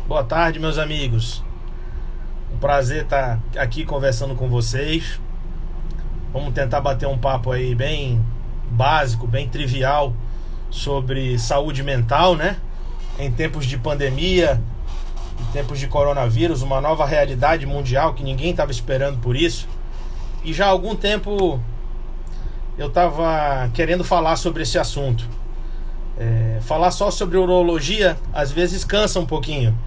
Boa tarde, meus amigos. Um prazer estar aqui conversando com vocês. Vamos tentar bater um papo aí bem básico, bem trivial sobre saúde mental, né? Em tempos de pandemia, em tempos de coronavírus, uma nova realidade mundial que ninguém estava esperando por isso. E já há algum tempo eu estava querendo falar sobre esse assunto. Falar só sobre urologia às vezes cansa um pouquinho.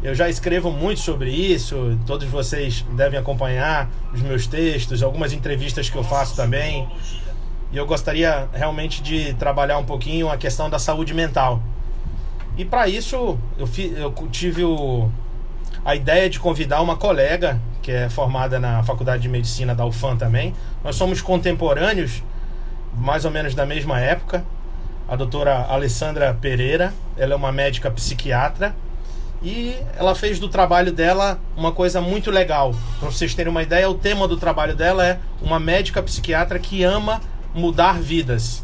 Eu já escrevo muito sobre isso, todos vocês devem acompanhar os meus textos, algumas entrevistas que eu faço também. E eu gostaria realmente de trabalhar um pouquinho a questão da saúde mental. E para isso eu tive a ideia de convidar uma colega que é formada na Faculdade de Medicina da UFAM também. Nós somos contemporâneos, mais ou menos da mesma época. A doutora Alessandra Pereira, ela é uma médica psiquiatra. E ela fez do trabalho dela uma coisa muito legal. Para vocês terem uma ideia, o tema do trabalho dela é uma médica psiquiatra que ama mudar vidas.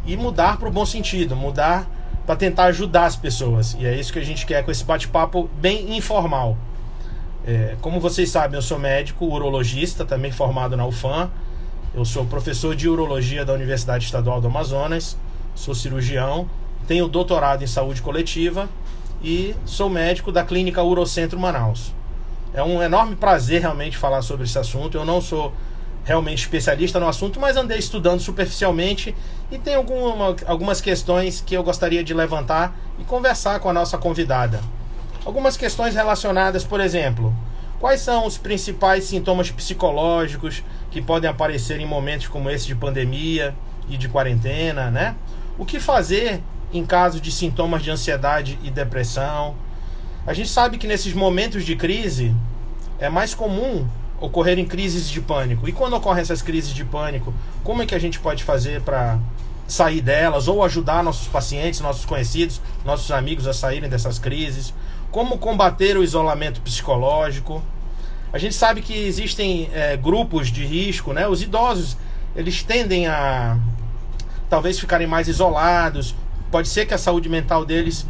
E mudar para o bom sentido, mudar para tentar ajudar as pessoas. E é isso que a gente quer com esse bate-papo bem informal. Como vocês sabem, eu sou médico urologista, também formado na UFAM. Eu sou professor de urologia da Universidade Estadual do Amazonas. Sou cirurgião, tenho doutorado em saúde coletiva e sou médico da Clínica Urocentro Manaus. É um enorme prazer realmente falar sobre esse assunto. Eu não sou realmente especialista no assunto, mas andei estudando superficialmente e tem algumas questões que eu gostaria de levantar e conversar com a nossa convidada. Algumas questões relacionadas, por exemplo, quais são os principais sintomas psicológicos que podem aparecer em momentos como esse de pandemia e de quarentena, né? O que fazer em caso de sintomas de ansiedade e depressão? A gente sabe que nesses momentos de crise é mais comum ocorrerem crises de pânico. E quando ocorrem essas crises de pânico, como é que a gente pode fazer para sair delas ou ajudar nossos pacientes, nossos conhecidos, nossos amigos a saírem dessas crises? Como combater o isolamento psicológico? A gente sabe que existem grupos de risco, né? Os idosos, eles tendem a talvez ficarem mais isolados. Pode ser que a saúde mental deles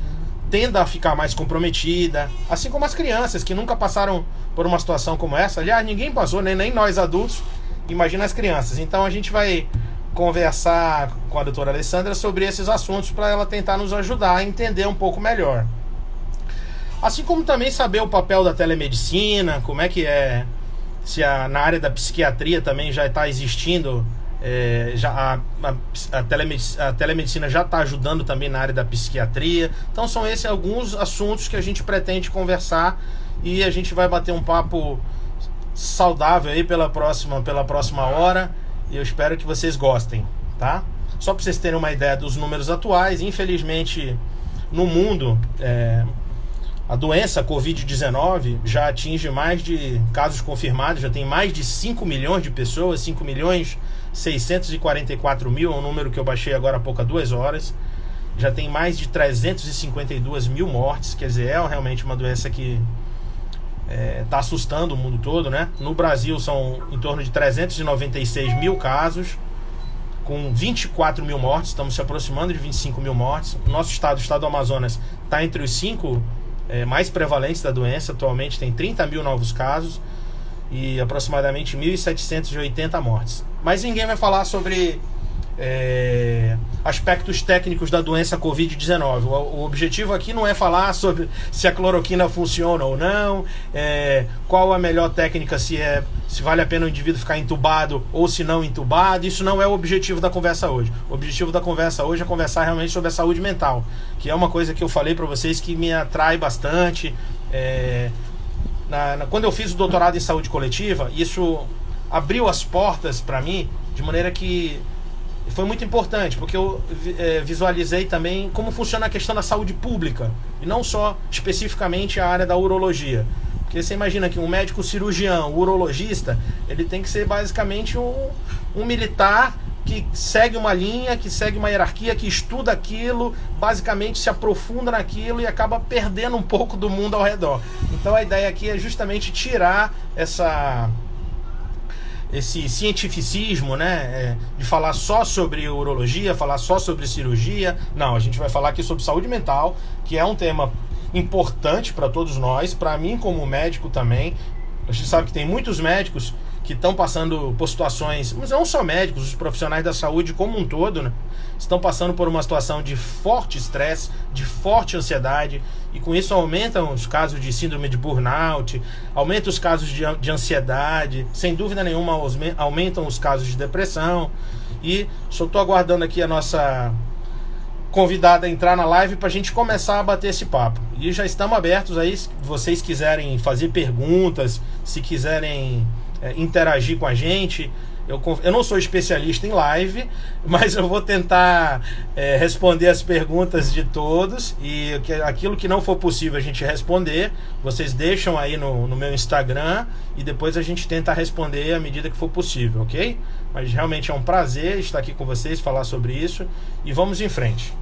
tenda a ficar mais comprometida, assim como as crianças que nunca passaram por uma situação como essa. Aliás, ninguém passou, nem nós adultos, imagina as crianças. Então a gente vai conversar com a doutora Alessandra sobre esses assuntos para ela tentar nos ajudar a entender um pouco melhor. Assim como também saber o papel da telemedicina, como é que se na área da psiquiatria também já está existindo. A telemedicina já está ajudando também na área da psiquiatria. Então são esses alguns assuntos que a gente pretende conversar e a gente vai bater um papo saudável aí pela próxima hora. E eu espero que vocês gostem, tá? Só para vocês terem uma ideia dos números atuais, infelizmente no mundo a doença Covid-19 já atinge mais de casos confirmados, já tem mais de 5 milhões de pessoas, 5.644.000, é um número que eu baixei agora há pouco, há 2 horas. Já tem mais de 352 mil mortes, quer dizer, é realmente uma doença que está assustando o mundo todo, né? No Brasil são em torno de 396 mil casos, com 24 mil mortes, estamos se aproximando de 25 mil mortes. O nosso estado, o estado do Amazonas, está entre os 5 mais prevalentes da doença. Atualmente tem 30 mil novos casos e aproximadamente 1.780 mortes. Mas ninguém vai falar sobre aspectos técnicos da doença Covid-19. O objetivo aqui não é falar sobre se a cloroquina funciona ou não, qual a melhor técnica, se vale a pena o indivíduo ficar entubado ou se não entubado. Isso não é o objetivo da conversa hoje. O objetivo da conversa hoje é conversar realmente sobre a saúde mental, que é uma coisa que eu falei para vocês que me atrai bastante. Quando eu fiz o doutorado em saúde coletiva, isso abriu as portas para mim de maneira que foi muito importante, porque eu visualizei também como funciona a questão da saúde pública e não só especificamente a área da urologia. Porque você imagina que um médico cirurgião, urologista, ele tem que ser basicamente um militar que segue uma linha, que segue uma hierarquia, que estuda aquilo, basicamente se aprofunda naquilo e acaba perdendo um pouco do mundo ao redor. Então a ideia aqui é justamente tirar esse cientificismo, né, de falar só sobre urologia, falar só sobre cirurgia. Não, a gente vai falar aqui sobre saúde mental, que é um tema importante para todos nós, para mim como médico também. A gente sabe que tem muitos médicos que estão passando por situações, mas não só médicos, os profissionais da saúde como um todo, né? Estão passando por uma situação de forte estresse, de forte ansiedade, e com isso aumentam os casos de síndrome de burnout, aumentam os casos de ansiedade, sem dúvida nenhuma aumentam os casos de depressão. E só estou aguardando aqui a nossa convidada a entrar na live para a gente começar a bater esse papo. E já estamos abertos aí, se vocês quiserem fazer perguntas, se quiserem interagir com a gente. Eu não sou especialista em live, mas eu vou tentar responder as perguntas de todos, e aquilo que não for possível a gente responder, vocês deixam aí no meu Instagram e depois a gente tenta responder à medida que for possível, ok? Mas realmente é um prazer estar aqui com vocês, falar sobre isso, e vamos em frente.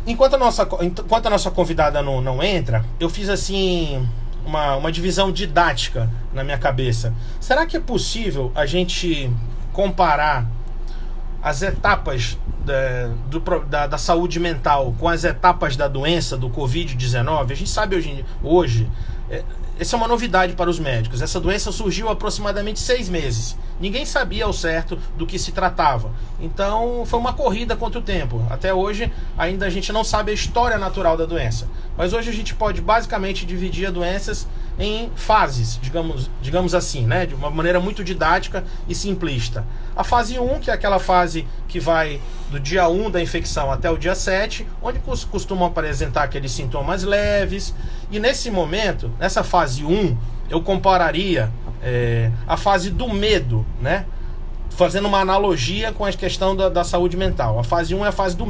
Enquanto a nossa convidada não entra, eu fiz assim uma divisão didática na minha cabeça. Será que é possível a gente comparar as etapas da saúde mental com as etapas da doença do Covid-19? A gente sabe hoje, essa é uma novidade para os médicos. Essa doença surgiu há aproximadamente 6 meses. Ninguém sabia ao certo do que se tratava. Então foi uma corrida contra o tempo. Até hoje ainda a gente não sabe a história natural da doença. Mas hoje a gente pode basicamente dividir as doenças em fases, digamos assim, né? De uma maneira muito didática e simplista. A fase 1, que é aquela fase que vai do dia 1 da infecção até o dia 7, onde costumam apresentar aqueles sintomas leves. E nesse momento, nessa fase 1, eu compararia a fase do medo, né? Fazendo uma analogia com a questão da saúde mental. A fase 1 é a fase do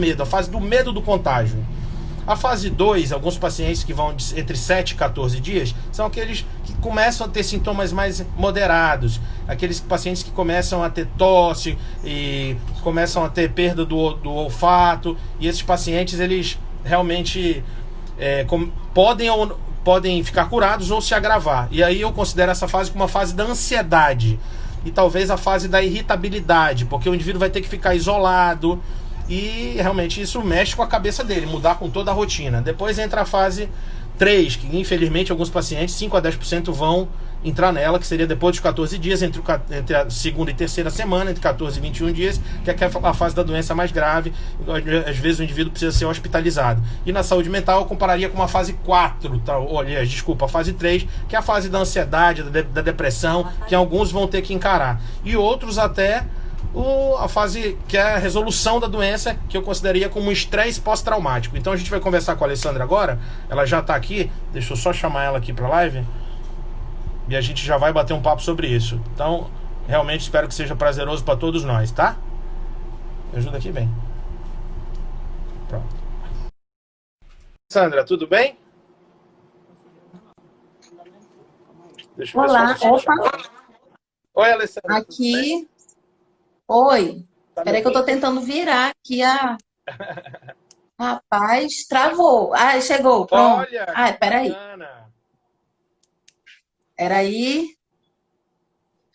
medo do contágio. A fase 2, alguns pacientes que vão entre 7 e 14 dias, são aqueles que começam a ter sintomas mais moderados, aqueles pacientes que começam a ter tosse e começam a ter perda do olfato, e esses pacientes, eles realmente podem ficar curados ou se agravar. E aí eu considero essa fase como uma fase da ansiedade e talvez a fase da irritabilidade, porque o indivíduo vai ter que ficar isolado e realmente isso mexe com a cabeça dele, mudar com toda a rotina. Depois entra a fase 3, que infelizmente alguns pacientes, 5 a 10% vão entrar nela, que seria depois dos 14 dias, entre a segunda e terceira semana, entre 14 e 21 dias, que é a fase da doença mais grave. Às vezes o indivíduo precisa ser hospitalizado. E na saúde mental eu compararia com uma fase 4, a fase 3, que é a fase da ansiedade, da depressão, que alguns vão ter que encarar. E outros até a fase que é a resolução da doença, que eu consideraria como um estresse pós-traumático. Então a gente vai conversar com a Alessandra agora, ela já está aqui, deixa eu só chamar ela aqui para a live, e a gente já vai bater um papo sobre isso. Então, realmente espero que seja prazeroso para todos nós, tá? Me ajuda aqui bem. Pronto. Alessandra, tudo bem? Deixa eu ver. Olá, opa! Oi, Alessandra. Aqui. Oi. Espera aí que eu tô tentando virar aqui a... Rapaz, travou. Ah, chegou. Pronto. Olha, espera aí. Era aí.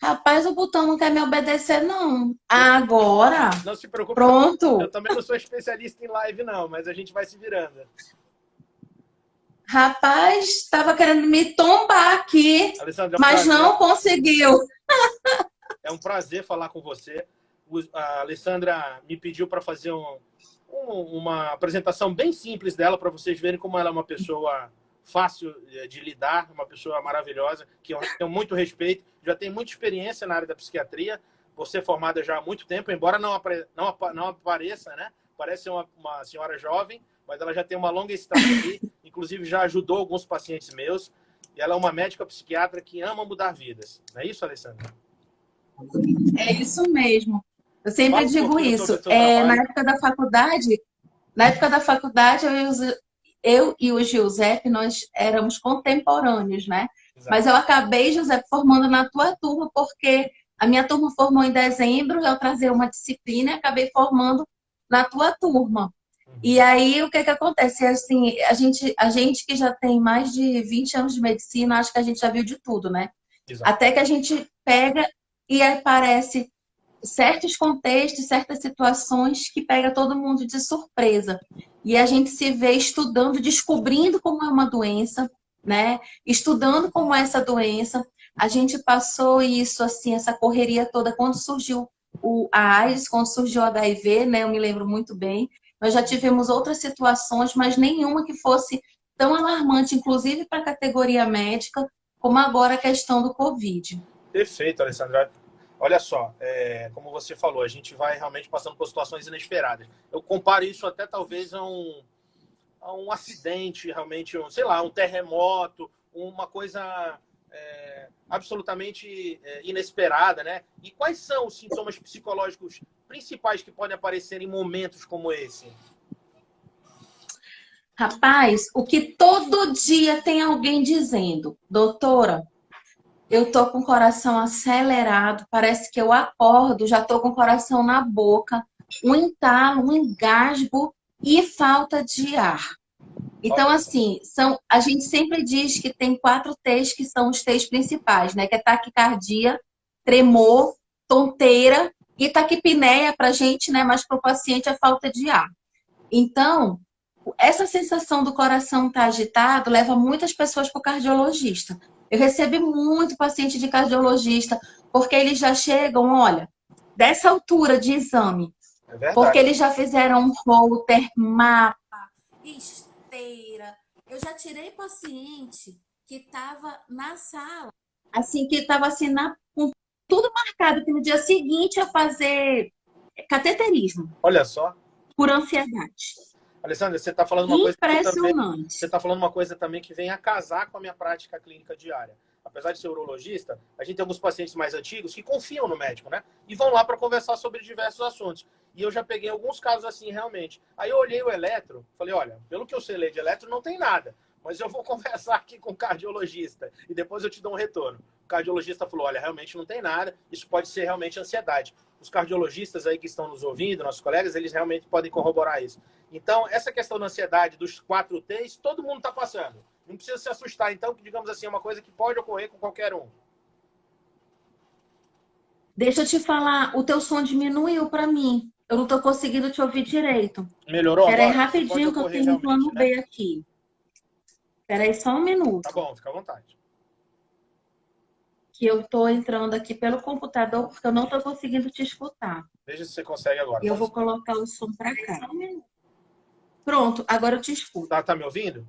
Rapaz, o botão não quer me obedecer, não. Agora. Não se preocupe. Pronto. Eu também não sou especialista em live, não, mas a gente vai se virando. Rapaz, estava querendo me tombar aqui, Alessandra, mas não conseguiu. É um prazer falar com você. A Alessandra me pediu para fazer uma apresentação bem simples dela, para vocês verem como ela é uma pessoa fácil de lidar, uma pessoa maravilhosa, que eu tenho muito respeito, já tem muita experiência na área da psiquiatria, você é formada já há muito tempo, embora não apareça, né? Parece uma senhora jovem, mas ela já tem uma longa estrada aqui, inclusive já ajudou alguns pacientes meus, e ela é uma médica psiquiatra que ama mudar vidas. Não é isso, Alessandra? É isso mesmo. Eu sempre digo isso. Na época da faculdade, eu e o Giuseppe, nós éramos contemporâneos, né? Exato. Mas eu acabei, Giuseppe, formando na tua turma, porque a minha turma formou em dezembro, eu trazia uma disciplina e acabei formando na tua turma. E aí, o que acontece? Assim, a gente que já tem mais de 20 anos de medicina, acho que a gente já viu de tudo, né? Exato. Até que a gente pega e aparece certos contextos, certas situações que pega todo mundo de surpresa. E a gente se vê estudando, descobrindo como é uma doença, né? Estudando como é essa doença. A gente passou isso, assim, essa correria toda quando surgiu a AIDS, quando surgiu o HIV, né? Eu me lembro muito bem. Nós já tivemos outras situações, mas nenhuma que fosse tão alarmante, inclusive para a categoria médica, como agora a questão do Covid. Perfeito, Alessandra. Olha só, como você falou, a gente vai realmente passando por situações inesperadas. Eu comparo isso até talvez a um acidente, realmente, sei lá, um terremoto, uma coisa absolutamente inesperada, né? E quais são os sintomas psicológicos principais que podem aparecer em momentos como esse? Rapaz, o que todo dia tem alguém dizendo, doutora, eu tô com o coração acelerado, parece que eu acordo, já tô com o coração na boca, um entalo, um engasgo e falta de ar. Então, Olha só. assim, a gente sempre diz que tem 4 T's que são os T's principais, né? Que é taquicardia, tremor, tonteira e taquipneia para a gente, né? Mas para o paciente é falta de ar. Então, essa sensação do coração estar agitado leva muitas pessoas para o cardiologista. Eu recebi muito paciente de cardiologista, porque eles já chegam, olha, dessa altura de exame, É porque verdade. eles já fizeram um Holter, mapa, esteira. Eu já tirei paciente que estava na sala, assim, que estava assim, com tudo marcado, que no dia seguinte ia fazer cateterismo Olha só. por ansiedade. Alessandra, você está falando uma coisa que também, você Impressionante. está falando uma coisa também que vem a casar com a minha prática clínica diária. Apesar de ser urologista, a gente tem alguns pacientes mais antigos que confiam no médico, né? E vão lá para conversar sobre diversos assuntos. E eu já peguei alguns casos assim, realmente. Aí eu olhei o eletro, falei, olha, pelo que eu sei ler de eletro, não tem nada. Mas eu vou conversar aqui com o cardiologista e depois eu te dou um retorno. O cardiologista falou, olha, realmente não tem nada, isso pode ser realmente ansiedade. Os cardiologistas aí que estão nos ouvindo, nossos colegas, eles realmente podem corroborar isso. Então, essa questão da ansiedade dos 4 T's, todo mundo está passando. Não precisa se assustar, então, que, digamos assim, é uma coisa que pode ocorrer com qualquer um. Deixa eu te falar, o teu som diminuiu para mim. Eu não estou conseguindo te ouvir direito. Melhorou Espera aí agora? Isso pode rapidinho que eu ocorrer tenho um realmente, plano né? B aqui. Espera aí só um Tá minuto. bom, fica à vontade. Que eu estou entrando aqui pelo computador porque eu não estou conseguindo te escutar. Veja se você consegue agora. E eu Pode... vou colocar o som para cá. Pronto, agora eu te escuto. Tá me ouvindo?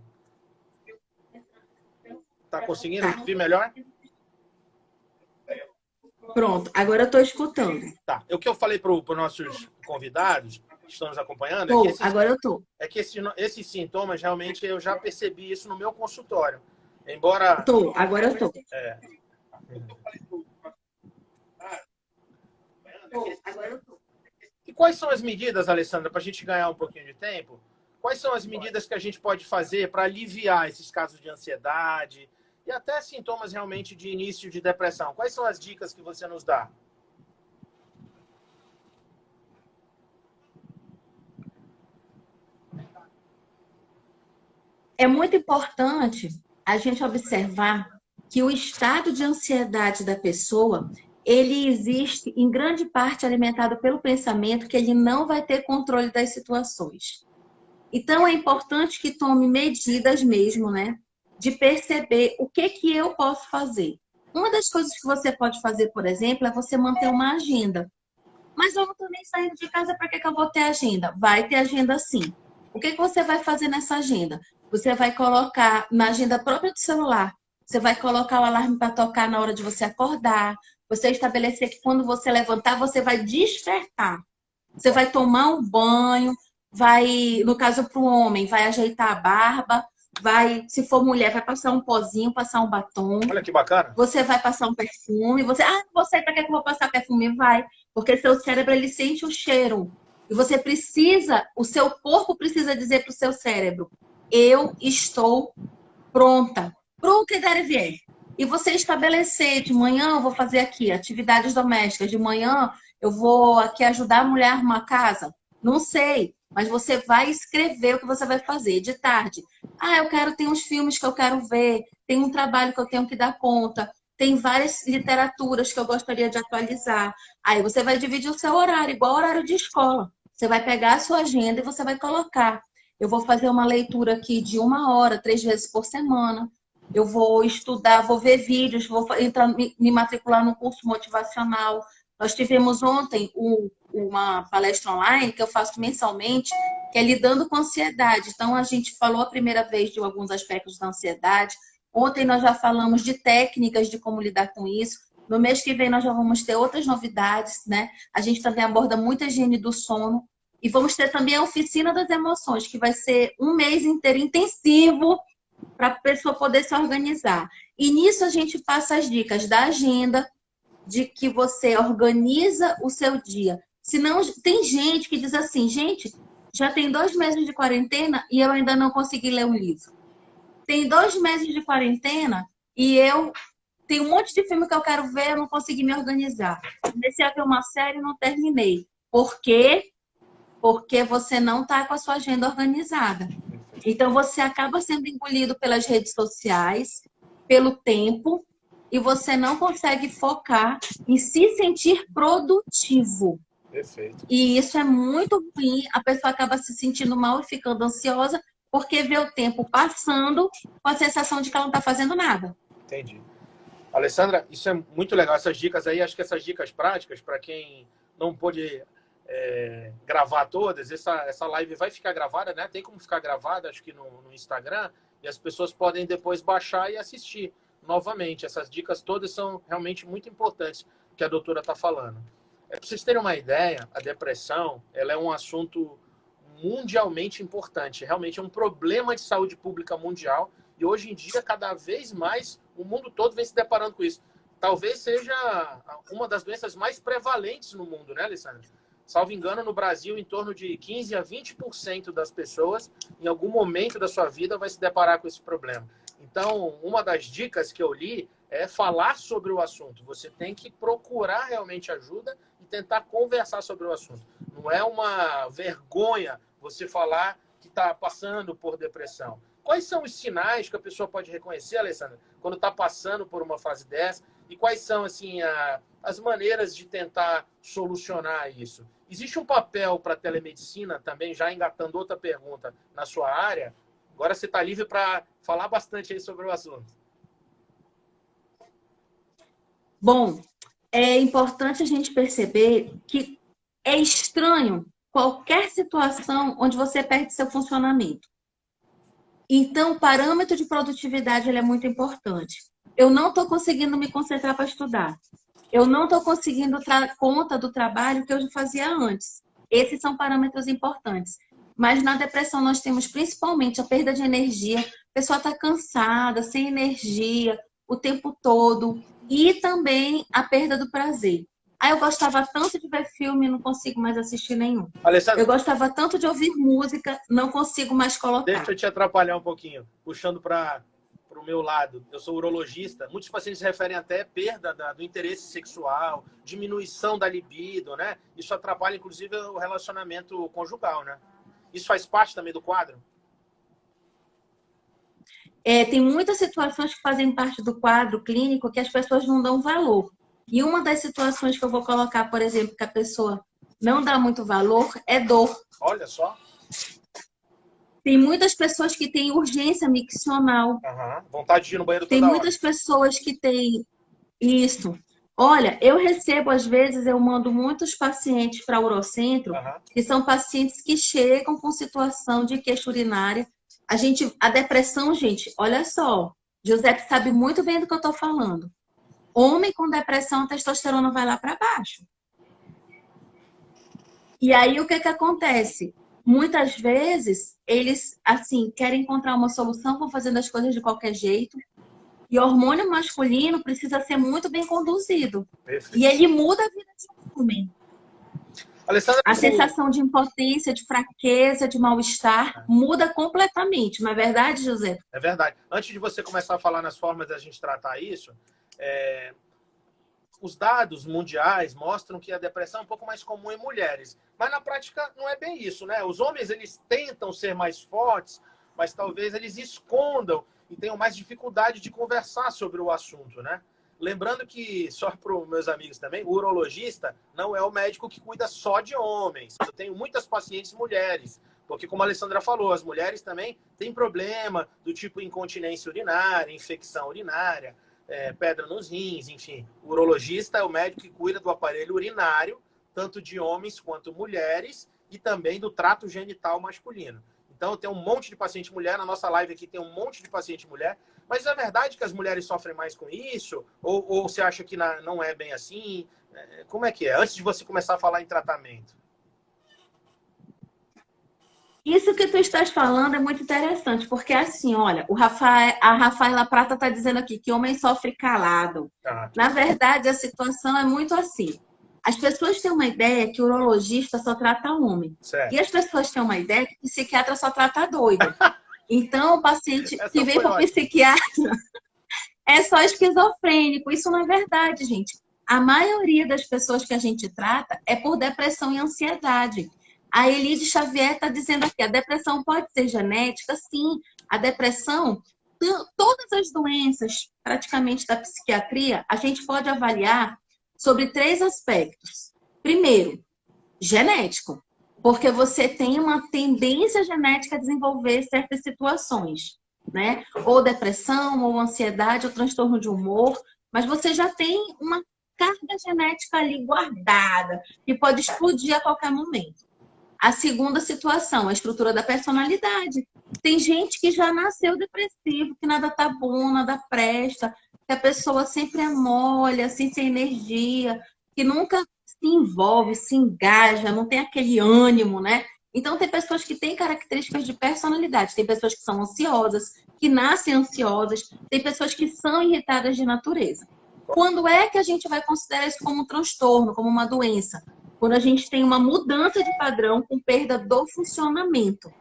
Tá conseguindo Tá, ouvir melhor? pronto, agora eu estou escutando. Tá. O que eu falei para os nossos convidados que estão nos acompanhando Agora eu tô. é que esses sintomas, realmente, eu já percebi isso no meu consultório. Embora... Agora eu tô. É, Agora eu tô. E quais são as medidas, Alessandra, para a gente ganhar um pouquinho de tempo? Quais são as medidas que a gente pode fazer para aliviar esses casos de ansiedade e até sintomas realmente de início de depressão? Quais são as dicas que você nos dá? É muito importante a gente observar que o estado de ansiedade da pessoa, ele existe em grande parte alimentado pelo pensamento que ele não vai ter controle das situações. Então é importante que tome medidas mesmo, né, de perceber o que eu posso fazer. Uma das coisas que você pode fazer, por exemplo, é você manter uma agenda. Mas eu não estou nem saindo de casa, para que eu vou ter agenda? Vai ter agenda sim. O que você vai fazer nessa agenda? Você vai colocar na agenda própria do celular. Você vai colocar o alarme para tocar na hora de você acordar. Você estabelecer que quando você levantar, você vai despertar. Você vai tomar um banho, vai, no caso para o homem, vai ajeitar a barba, vai, se for mulher, vai passar um pozinho, passar um batom. Olha que bacana. Você vai passar um perfume, você, para que eu vou passar perfume? Vai, porque seu cérebro, ele sente o cheiro. E você precisa, o seu corpo precisa dizer para o seu cérebro, eu estou pronta, para o que der e vier. E você estabelecer, de manhã eu vou fazer aqui atividades domésticas, de manhã eu vou aqui ajudar a mulher a arrumar a casa. Não sei, mas você vai escrever o que você vai fazer. De tarde, eu quero, tem uns filmes que eu quero ver, tem um trabalho que eu tenho que dar conta. tem várias literaturas que eu gostaria de atualizar. Aí você vai dividir o seu horário, igual horário de escola. Você vai pegar a sua agenda e você vai colocar. Eu vou fazer uma leitura aqui de 1 hora, 3 vezes por semana. Eu vou estudar, vou ver vídeos, vou entrar, me matricular no curso motivacional. Nós tivemos ontem uma palestra online que eu faço mensalmente, que é lidando com ansiedade. Então, a gente falou a primeira vez de alguns aspectos da ansiedade. Ontem nós já falamos de técnicas de como lidar com isso. No mês que vem nós já vamos ter outras novidades, né? A gente também aborda muita higiene do sono. E vamos ter também a oficina das emoções, que vai ser um mês inteiro intensivo para a pessoa poder se organizar. E nisso a gente passa as dicas da agenda, de que você organiza o seu dia. Senão, tem gente que diz assim, gente, já tem 2 meses de quarentena e eu ainda não consegui ler um livro. Tem 2 meses de quarentena e eu tenho um monte de filme que eu quero ver, eu não consegui me organizar. Comecei a ver uma série e não terminei. Por quê? Porque você não está com a sua agenda organizada. Então, você acaba sendo engolido pelas redes sociais, pelo tempo, e você não consegue focar em se sentir produtivo. Perfeito. E isso é muito ruim, a pessoa acaba se sentindo mal e ficando ansiosa, porque vê o tempo passando com a sensação de que ela não está fazendo nada. Entendi. Alessandra, isso é muito legal, essas dicas aí, acho que essas dicas práticas, para quem não pôde gravar todas, essa live vai ficar gravada, né? Tem como ficar gravada, acho que no Instagram, e as pessoas podem depois baixar e assistir novamente. Essas dicas todas são realmente muito importantes que a doutora está falando. Para vocês terem uma ideia, a depressão, ela é um assunto mundialmente importante, realmente é um problema de saúde pública mundial, e hoje em dia, cada vez mais, o mundo todo vem se deparando com isso. Talvez seja uma das doenças mais prevalentes no mundo, né, Alessandra? Salvo engano, no Brasil, em torno de 15% a 20% das pessoas, em algum momento da sua vida, vai se deparar com esse problema. Então, uma das dicas que eu li é falar sobre o assunto. Você tem que procurar realmente ajuda e tentar conversar sobre o assunto. Não é uma vergonha você falar que está passando por depressão. Quais são os sinais que a pessoa pode reconhecer, Alessandra, quando está passando por uma fase dessa? E quais são assim, as maneiras de tentar solucionar isso? Existe um papel para a telemedicina também, já engatando outra pergunta na sua área? Agora você está livre para falar bastante aí sobre o assunto. Bom, é importante a gente perceber que é estranho qualquer situação onde você perde seu funcionamento. Então, o parâmetro de produtividade ele é muito importante. Eu não estou conseguindo me concentrar para estudar. Eu não estou conseguindo dar conta do trabalho que eu fazia antes. Esses são parâmetros importantes. Mas na depressão nós temos principalmente a perda de energia. A pessoa está cansada, sem energia, o tempo todo. E também a perda do prazer. Aí eu gostava tanto de ver filme, não consigo mais assistir nenhum. Alessandra, Eu gostava tanto de ouvir música, não consigo mais colocar. deixa eu te atrapalhar um pouquinho, puxando para o meu lado. Eu sou urologista. Muitos pacientes referem até perda do interesse sexual, diminuição da libido, né? Isso atrapalha, inclusive, o relacionamento conjugal, né? Isso faz parte também do quadro? Tem muitas situações que fazem parte do quadro clínico que as pessoas não dão valor. E uma das situações que eu vou colocar, por exemplo, que a pessoa não dá muito valor, é dor. Olha só. Tem muitas pessoas que têm urgência miccional. Vontade de ir no banheiro toda Tem hora. muitas pessoas que têm isso. Olha, eu recebo, às vezes, eu mando muitos pacientes para o Urocentro, que são pacientes que chegam com situação de queixa urinária. A depressão, gente, olha só, Giuseppe sabe muito bem do que eu estou falando. Homem com depressão, a testosterona vai lá para baixo. E aí, o que acontece? Muitas vezes, eles, assim, querem encontrar uma solução, vão fazendo as coisas de qualquer jeito. E o hormônio masculino precisa ser muito bem conduzido. Perfeito. E ele muda a vida de um homem. Alessandra, A sensação de impotência, de fraqueza, de mal-estar muda completamente. Não é verdade, José? É verdade. Antes de você começar a falar nas formas da gente tratar isso, os dados mundiais mostram que a depressão é um pouco mais comum em mulheres. Mas na prática não é bem isso, né? Os homens, eles tentam ser mais fortes, mas talvez eles escondam e tenham mais dificuldade de conversar sobre o assunto, né? Lembrando que, só para os meus amigos também, o urologista não é o médico que cuida só de homens. Eu tenho muitas pacientes mulheres, porque, como a Alessandra falou, as mulheres também têm problema do tipo incontinência urinária, infecção urinária, pedra nos rins, enfim. O urologista é o médico que cuida do aparelho urinário, tanto de homens quanto mulheres, e também do trato genital masculino. Então, tem um monte de paciente mulher, na nossa live aqui tem um monte de paciente mulher, mas é verdade que as mulheres sofrem mais com isso? Ou você acha que não é bem assim? Como é que é? Antes de você começar a falar em tratamento. Isso que tu estás falando é muito interessante, porque assim, olha, a Rafaela Prata está dizendo aqui que homem sofre calado. Na verdade, a situação é muito assim. As pessoas têm uma ideia que o urologista só trata homem. Certo. E as pessoas têm uma ideia que o psiquiatra só trata doido. Então, o paciente que vem para o psiquiatra é só esquizofrênico. Isso não é verdade, gente. A maioria das pessoas que a gente trata é por depressão e ansiedade. A Elide Xavier está dizendo aqui, a depressão pode ser genética? Sim. A depressão, todas as doenças praticamente da psiquiatria, a gente pode avaliar sobre 3 aspectos. Primeiro, genético, porque você tem uma tendência genética a desenvolver certas situações, né? Ou depressão, ou ansiedade, ou transtorno de humor, mas você já tem uma carga genética ali guardada, que pode explodir a qualquer momento. A segunda situação, a estrutura da personalidade. Tem gente que já nasceu depressivo, que nada tá bom, nada presta, que a pessoa sempre é mole, assim, sem energia, que nunca se envolve, se engaja, não tem aquele ânimo, né? Então, tem pessoas que têm características de personalidade, tem pessoas que são ansiosas, que nascem ansiosas, tem pessoas que são irritadas de natureza. Quando é que a gente vai considerar isso como um transtorno, como uma doença? Quando a gente tem uma mudança de padrão com perda do funcionamento.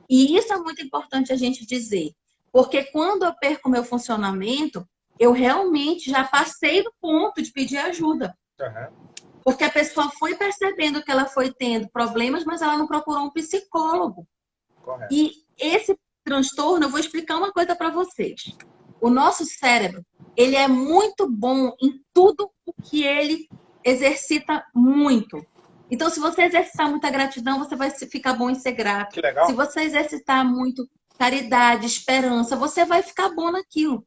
E isso é muito importante a gente dizer, porque quando eu perco meu funcionamento, eu realmente já passei do ponto de pedir ajuda. Uhum. Porque a pessoa foi percebendo que ela foi tendo problemas, mas ela não procurou um psicólogo. Correto. E esse transtorno, eu vou explicar uma coisa para vocês. O nosso cérebro, ele é muito bom em tudo o que ele exercita muito. Então, se você exercitar muita gratidão, você vai ficar bom em ser grato. Que legal. Se você exercitar muito caridade, esperança, você vai ficar bom naquilo.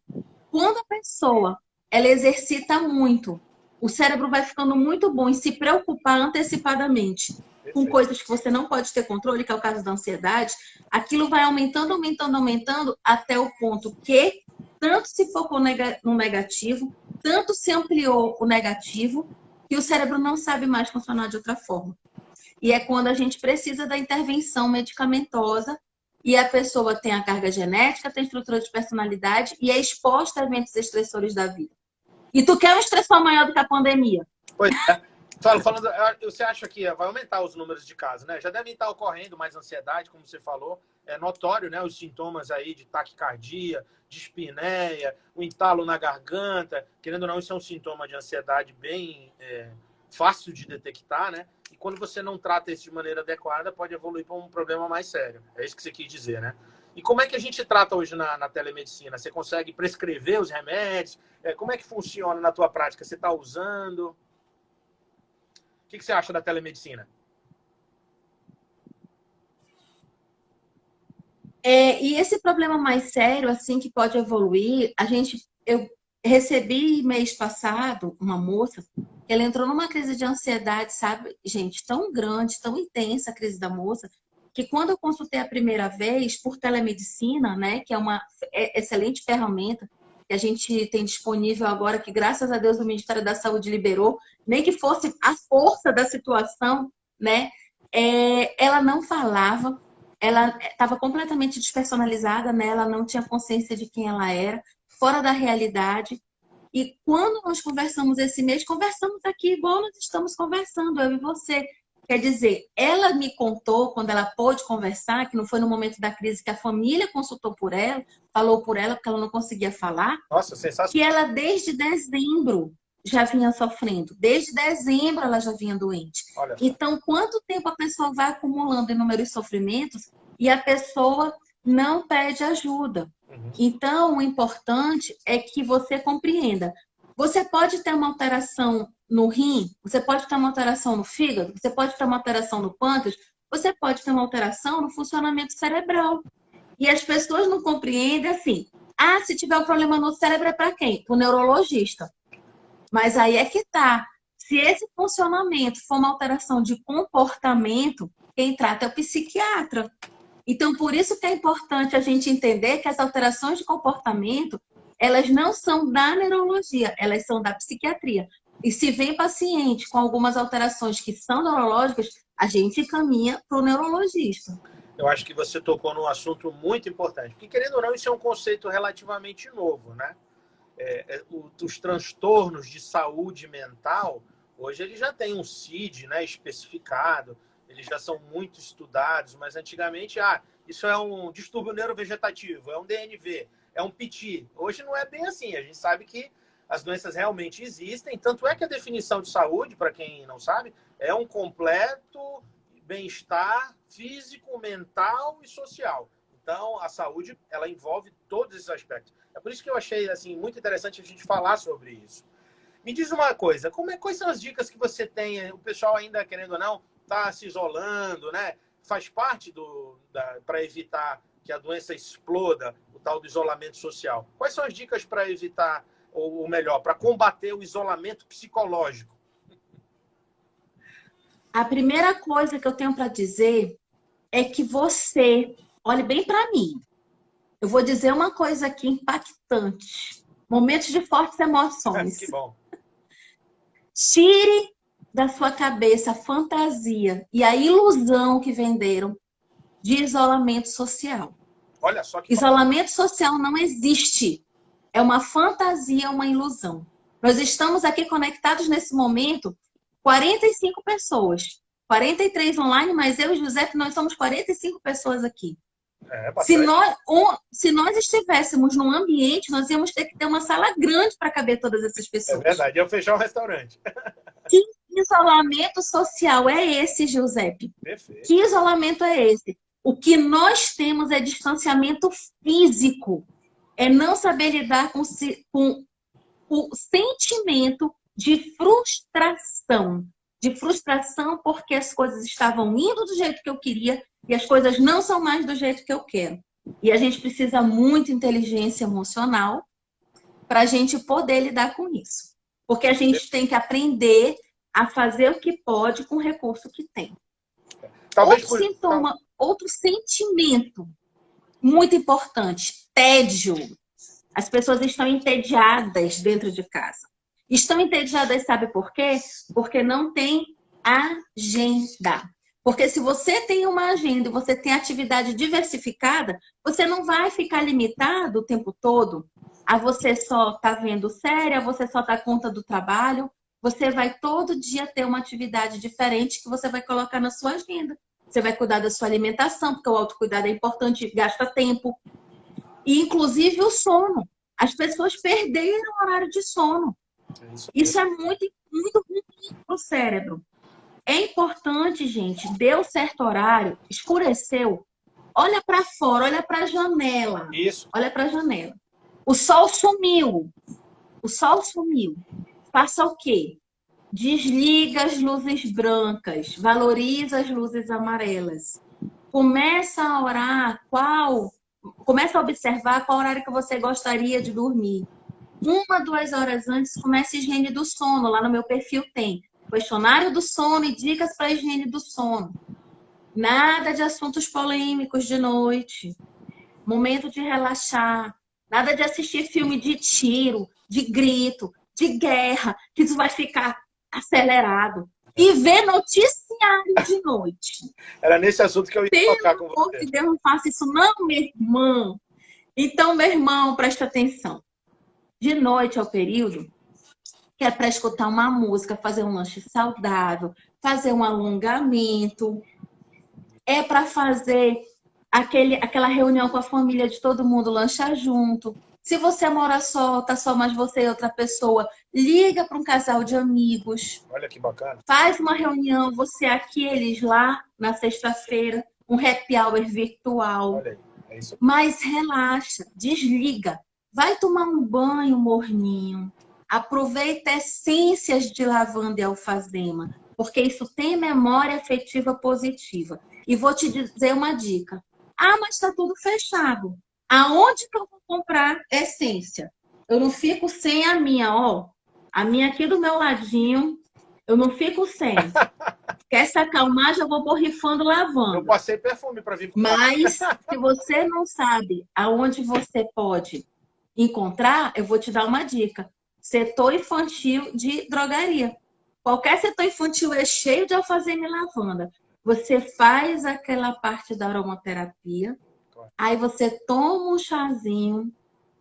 Quando a pessoa ela exercita muito, o cérebro vai ficando muito bom em se preocupar antecipadamente com coisas que você não pode ter controle, que é o caso da ansiedade, aquilo vai aumentando, aumentando, aumentando, até o ponto que, tanto se focou no negativo, tanto se ampliou o negativo, que o cérebro não sabe mais funcionar de outra forma. E é quando a gente precisa da intervenção medicamentosa e a pessoa tem a carga genética, tem estrutura de personalidade e é exposta a eventos estressores da vida. E tu quer um estressor maior do que a pandemia? Pois é. Falando, você acha que vai aumentar os números de casos, né? Já devem estar ocorrendo mais ansiedade, como você falou. É notório, né? Os sintomas aí de taquicardia, de espinéia, o entalo na garganta. Querendo ou não, isso é um sintoma de ansiedade bem fácil de detectar, né? E quando você não trata isso de maneira adequada, pode evoluir para um problema mais sério. É isso que você quis dizer, né? E como é que a gente trata hoje na telemedicina? Você consegue prescrever os remédios? Como é que funciona na tua prática? Você está usando? O que você acha da telemedicina? E esse problema mais sério, assim, que pode evoluir, eu recebi mês passado uma moça, ela entrou numa crise de ansiedade, sabe, gente, tão grande, tão intensa a crise da moça, que quando eu consultei a primeira vez por telemedicina, né, que é uma excelente ferramenta que a gente tem disponível agora, que graças a Deus o Ministério da Saúde liberou, nem que fosse a força da situação, né? Ela não falava, ela estava completamente despersonalizada, né? Ela não tinha consciência de quem ela era, fora da realidade. E quando nós conversamos esse mês, conversamos aqui igual nós estamos conversando, eu e você. Quer dizer, ela me contou, quando ela pôde conversar, que não foi no momento da crise que a família consultou por ela, falou por ela, porque ela não conseguia falar. Nossa, sensacional. Que ela, desde dezembro, já vinha sofrendo. Desde dezembro, ela já vinha doente. Então, quanto tempo a pessoa vai acumulando inúmeros sofrimentos e a pessoa não pede ajuda? Uhum. Então, o importante é que você compreenda. Você pode ter uma alteração no rim, você pode ter uma alteração no fígado, você pode ter uma alteração no pâncreas, você pode ter uma alteração no funcionamento cerebral. E as pessoas não compreendem assim. Ah, se tiver um problema no cérebro é para quem? Para o neurologista. Mas aí é que tá. Se esse funcionamento for uma alteração de comportamento, quem trata é o psiquiatra. Então, por isso que é importante a gente entender que as alterações de comportamento, elas não são da neurologia, elas são da psiquiatria. E se vem paciente com algumas alterações que são neurológicas, a gente encaminha para o neurologista. Eu acho que você tocou num assunto muito importante. Porque, querendo ou não, isso é um conceito relativamente novo, né? Os transtornos de saúde mental, hoje eles já têm um CID, né, especificado, eles já são muito estudados, mas antigamente, isso é um distúrbio neurovegetativo, é um DNV, é um PT. Hoje não é bem assim, a gente sabe que as doenças realmente existem, tanto é que a definição de saúde, para quem não sabe, é um completo bem-estar físico, mental e social. Então, a saúde, ela envolve todos esses aspectos. É por isso que eu achei assim, muito interessante a gente falar sobre isso. Me diz uma coisa, quais são as dicas que você tem? O pessoal ainda, querendo ou não, está se isolando, né? Faz parte para evitar que a doença exploda, o tal do isolamento social. Quais são as dicas para evitar, ou melhor, para combater o isolamento psicológico? A primeira coisa que eu tenho para dizer é que você olhe bem para mim. Eu vou dizer uma coisa aqui impactante. Momentos de fortes emoções. Que bom. Tire da sua cabeça a fantasia e a ilusão que venderam de isolamento social. Olha só que isolamento social não existe. É uma fantasia, uma ilusão. Nós estamos aqui conectados nesse momento, 45 pessoas. 43 online, mas eu e José, nós somos 45 pessoas aqui. Se nós estivéssemos num ambiente, nós íamos ter que ter uma sala grande para caber todas essas pessoas. É verdade, eu fechar o restaurante. Que isolamento social é esse, Giuseppe? Perfeito. Que isolamento é esse? O que nós temos é distanciamento físico. É não saber lidar com o sentimento de frustração. De frustração porque as coisas estavam indo do jeito que eu queria e as coisas não são mais do jeito que eu quero. E a gente precisa muito inteligência emocional para a gente poder lidar com isso. Porque a gente tem que aprender a fazer o que pode com o recurso que tem. Outro sentimento muito importante, tédio. As pessoas estão entediadas dentro de casa. Estão entediadas, sabe por quê? Porque não tem agenda. Porque se você tem uma agenda e você tem atividade diversificada, você não vai ficar limitado o tempo todo a você só estar vendo série, a você só dar conta do trabalho. Você vai todo dia ter uma atividade diferente que você vai colocar na sua agenda. Você vai cuidar da sua alimentação, porque o autocuidado é importante, gasta tempo. E, inclusive, o sono. As pessoas perderam o horário de sono. Isso é muito, muito ruim para o cérebro. É importante, gente, deu certo horário, escureceu, olha para fora, olha para a janela. Isso. Olha para a janela. O sol sumiu. O sol sumiu. Faça o quê? Desliga as luzes brancas, valoriza as luzes amarelas. Começa a orar começa a observar qual horário que você gostaria de dormir. 1, 2 horas antes, comece a higiene do sono. Lá no meu perfil tem questionário do sono e dicas para a higiene do sono. Nada de assuntos polêmicos de noite. Momento de relaxar. Nada de assistir filme de tiro, de grito, de guerra, que tu vai ficar acelerado. E ver noticiário de noite. Era nesse assunto que eu ia tocar com você. Pelo amor de Deus, não faça isso não, meu irmão. Então, meu irmão, presta atenção. De noite é o período que é para escutar uma música, fazer um lanche saudável, fazer um alongamento. É para fazer aquela reunião com a família de todo mundo, lanchar junto. Se você mora só, tá só mais você e outra pessoa, liga para um casal de amigos. Olha que bacana. Faz uma reunião, você aqui, eles lá, na sexta-feira, um happy hour virtual. Olha aí, é isso. Mas relaxa, desliga. Vai tomar um banho morninho. Aproveita essências de lavanda e alfazema, porque isso tem memória afetiva positiva. E vou te dizer uma dica. Ah, mas está tudo fechado. Aonde que eu vou comprar essência? Eu não fico sem a minha, ó. A minha aqui do meu ladinho, eu não fico sem. Quer se acalmar, já vou borrifando Eu lavanda. passei perfume para vir. Mas, se você não sabe aonde você pode encontrar, eu vou te dar uma dica. Setor infantil de drogaria. Qualquer setor infantil é cheio de alfazema e lavanda. Você faz aquela parte da aromaterapia, aí você toma um chazinho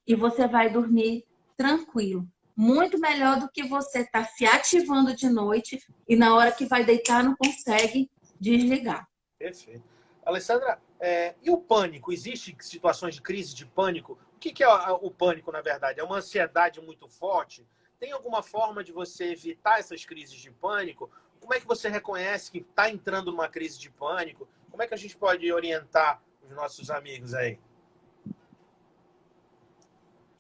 e você vai dormir tranquilo. Muito melhor do que você estar se ativando de noite e na hora que vai deitar não consegue desligar. Perfeito. Alessandra, e o pânico? Existem situações de crise de pânico? O que é o pânico, na verdade? É uma ansiedade muito forte? Tem alguma forma de você evitar essas crises de pânico? Como é que você reconhece que está entrando numa crise de pânico? Como é que a gente pode orientar os nossos amigos aí?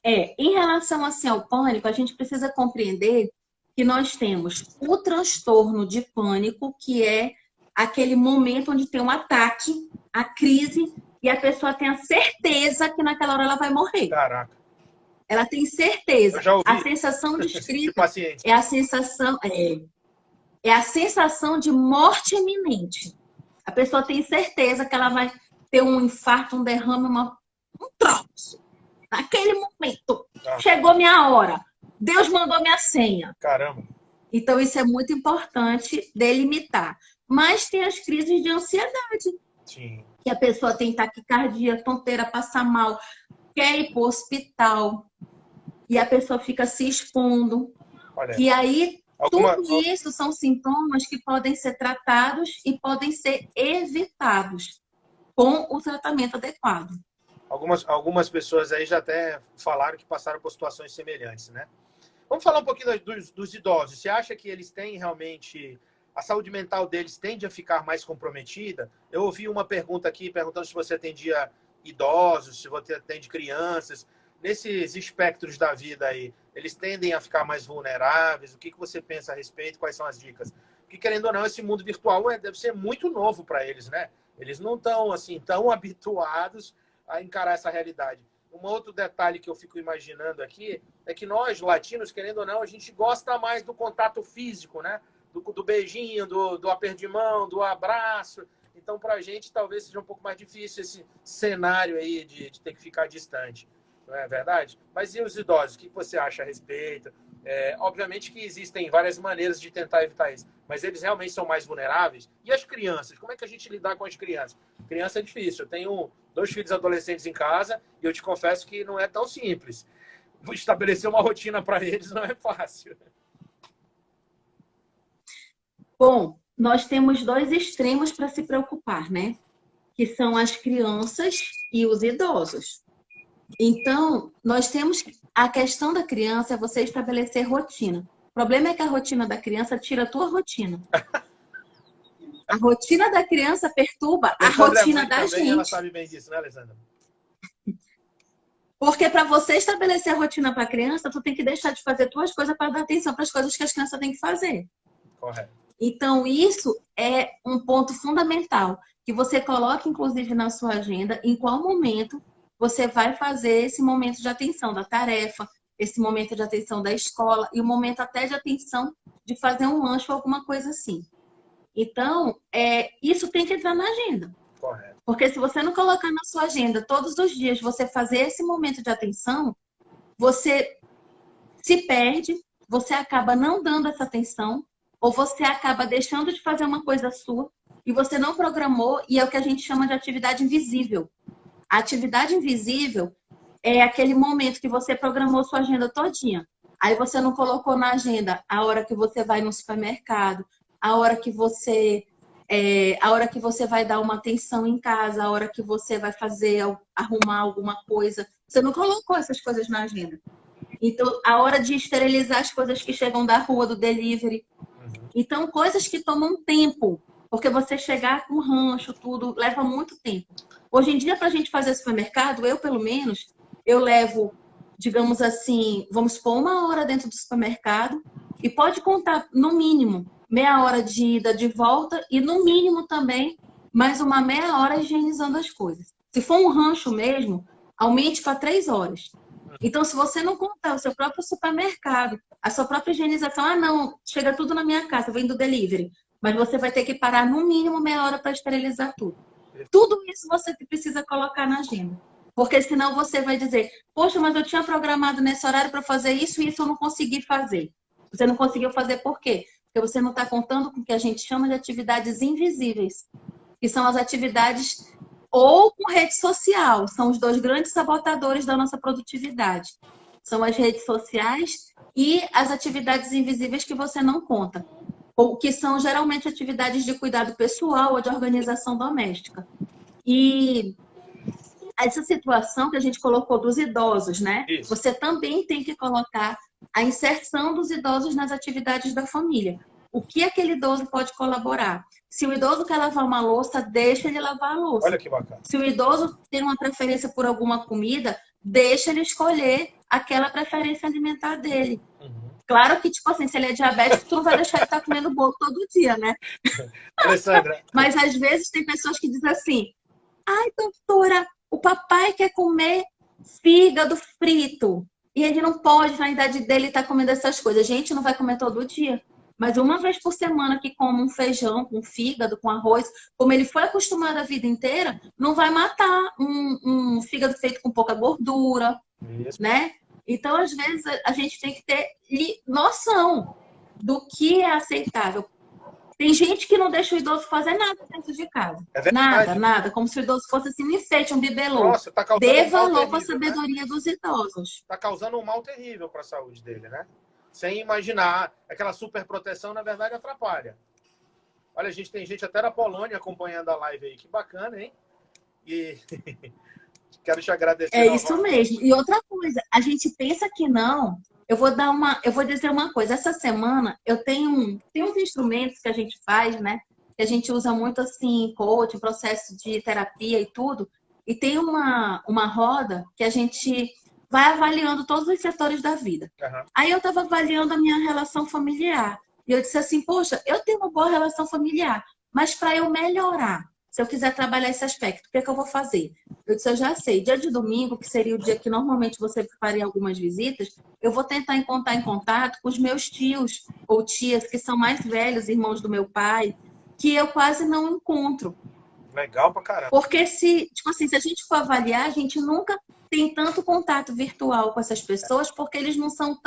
Em relação assim, ao pânico, a gente precisa compreender que nós temos o transtorno de pânico, que é aquele momento onde tem um ataque, a crise, e a pessoa tem a certeza que naquela hora ela vai morrer. Caraca. Ela tem certeza. Eu já ouvi A sensação de de crise paciente. é a sensação de morte iminente. A pessoa tem certeza que ela vai ter um infarto, um derrame, um troço. Naquele momento, chegou minha hora. Deus mandou minha senha. Caramba. Então, isso é muito importante delimitar. Mas tem as crises de ansiedade. Sim. Que a pessoa tem taquicardia, tonteira, passa mal, quer ir para o hospital. E a pessoa fica se expondo. Olha, e aí, tudo isso são sintomas que podem ser tratados e podem ser evitados com o tratamento adequado. Algumas pessoas aí já até falaram que passaram por situações semelhantes, né? Vamos falar um pouquinho dos idosos. Você acha que eles têm realmente... A saúde mental deles tende a ficar mais comprometida? Eu ouvi uma pergunta aqui perguntando se você atendia idosos, se você atende crianças. Nesses espectros da vida aí, eles tendem a ficar mais vulneráveis? O que você pensa a respeito? Quais são as dicas? Porque, querendo ou não, esse mundo virtual deve ser muito novo para eles, né? Eles não estão assim, tão habituados a encarar essa realidade. Um outro detalhe que eu fico imaginando aqui é que nós, latinos, querendo ou não, a gente gosta mais do contato físico, né? Do beijinho, do aperto de mão, do abraço. Então, para a gente, talvez seja um pouco mais difícil esse cenário aí de ter que ficar distante. Não é verdade? Mas e os idosos? O que você acha a respeito? Obviamente que existem várias maneiras de tentar evitar isso, mas eles realmente são mais vulneráveis. E as crianças? Como é que a gente lidar com as crianças? Criança é difícil. Eu tenho 2 filhos adolescentes em casa e eu te confesso que não é tão simples. Estabelecer uma rotina para eles não é fácil. Bom, nós temos 2 extremos para se preocupar, né? Que são as crianças e os idosos. Então, nós temos... A questão da criança é você estabelecer rotina. O problema é que a rotina da criança tira a tua rotina. A rotina da criança perturba a rotina da gente. Ela sabe bem disso, né, Alessandra? Porque para você estabelecer a rotina para a criança, tu tem que deixar de fazer tuas coisas para dar atenção para as coisas que as crianças têm que fazer. Correto. Então, isso é um ponto fundamental, que você coloque, inclusive, na sua agenda, em qual momento você vai fazer esse momento de atenção da tarefa, esse momento de atenção da escola e o momento até de atenção de fazer um lanche ou alguma coisa assim. Então, isso tem que entrar na agenda. Correto. Porque se você não colocar na sua agenda todos os dias você fazer esse momento de atenção, você se perde, você acaba não dando essa atenção, ou você acaba deixando de fazer uma coisa sua e você não programou, e é o que a gente chama de atividade invisível. A atividade invisível é aquele momento que você programou sua agenda todinha. Aí você não colocou na agenda a hora que você vai no supermercado, a hora que você vai dar uma atenção em casa, a hora que você vai arrumar alguma coisa. Você não colocou essas coisas na agenda. Então, a hora de esterilizar as coisas que chegam da rua, do delivery. Então, coisas que tomam tempo. Porque você chegar com rancho, tudo, leva muito tempo. Hoje em dia, para a gente fazer supermercado, eu, pelo menos, eu levo digamos assim, vamos supor, 1 hora dentro do supermercado e pode contar, no mínimo, meia hora de ida, de volta e, no mínimo, também mais uma meia hora higienizando as coisas. Se for um rancho mesmo, aumente para 3 horas. Então, se você não contar o seu próprio supermercado, a sua própria higienização, ah, não, chega tudo na minha casa, vem do delivery. Mas você vai ter que parar no mínimo meia hora para esterilizar tudo. Tudo isso você precisa colocar na agenda. Porque senão você vai dizer, poxa, mas eu tinha programado nesse horário para fazer isso e isso eu não consegui fazer. Você não conseguiu fazer por quê? Porque você não está contando com o que a gente chama de atividades invisíveis, que são as atividades ou com rede social. São os dois grandes sabotadores da nossa produtividade. São as redes sociais e as atividades invisíveis que você não conta, ou que são geralmente atividades de cuidado pessoal ou de organização doméstica. E essa situação que a gente colocou dos idosos, né? Isso. Você também tem que colocar a inserção dos idosos nas atividades da família. O que aquele idoso pode colaborar? Se o idoso quer lavar uma louça, deixa ele lavar a louça. Olha que bacana. Se o idoso tem uma preferência por alguma comida, deixa ele escolher aquela preferência alimentar dele. Claro que, tipo assim, se ele é diabético, tu não vai deixar ele estar comendo bolo todo dia, né? Alessandra. Mas às vezes tem pessoas que dizem assim, ai, doutora, o papai quer comer fígado frito. E ele não pode, na idade dele, estar comendo essas coisas. A gente não vai comer todo dia. Mas uma vez por semana que come um feijão com fígado, com arroz, como ele foi acostumado a vida inteira, não vai matar um fígado feito com pouca gordura, né? Então, às vezes, a gente tem que ter noção do que é aceitável. Tem gente que não deixa o idoso fazer nada dentro de casa. Nada. Como se o idoso fosse assim, um enfeite, um bibelô. Nossa, tá causando Dê um mal valor para a terrível, sabedoria, né, dos idosos. Tá causando um mal terrível para a saúde dele, né? Sem imaginar. Aquela super proteção, na verdade, atrapalha. Olha, tem gente até da Polônia acompanhando a live aí. Que bacana, hein? E quero te agradecer. É isso mesmo. E outra coisa, a gente pensa que não. Eu vou dizer uma coisa. Essa semana eu tenho uns instrumentos que a gente faz, né? Que a gente usa muito assim, coaching, processo de terapia e tudo. E tem uma roda que a gente vai avaliando todos os setores da vida. Uhum. Aí eu estava avaliando a minha relação familiar. E eu disse assim, poxa, eu tenho uma boa relação familiar, mas para eu melhorar, se eu quiser trabalhar esse aspecto, o que é que eu vou fazer? Eu disse, eu já sei, dia de domingo, que seria o dia que normalmente você faria algumas visitas, eu vou tentar entrar em contato com os meus tios ou tias que são mais velhos, irmãos do meu pai, que eu quase não encontro. Legal pra caramba. Porque se a gente for avaliar, a gente nunca tem tanto contato virtual com essas pessoas, porque eles não são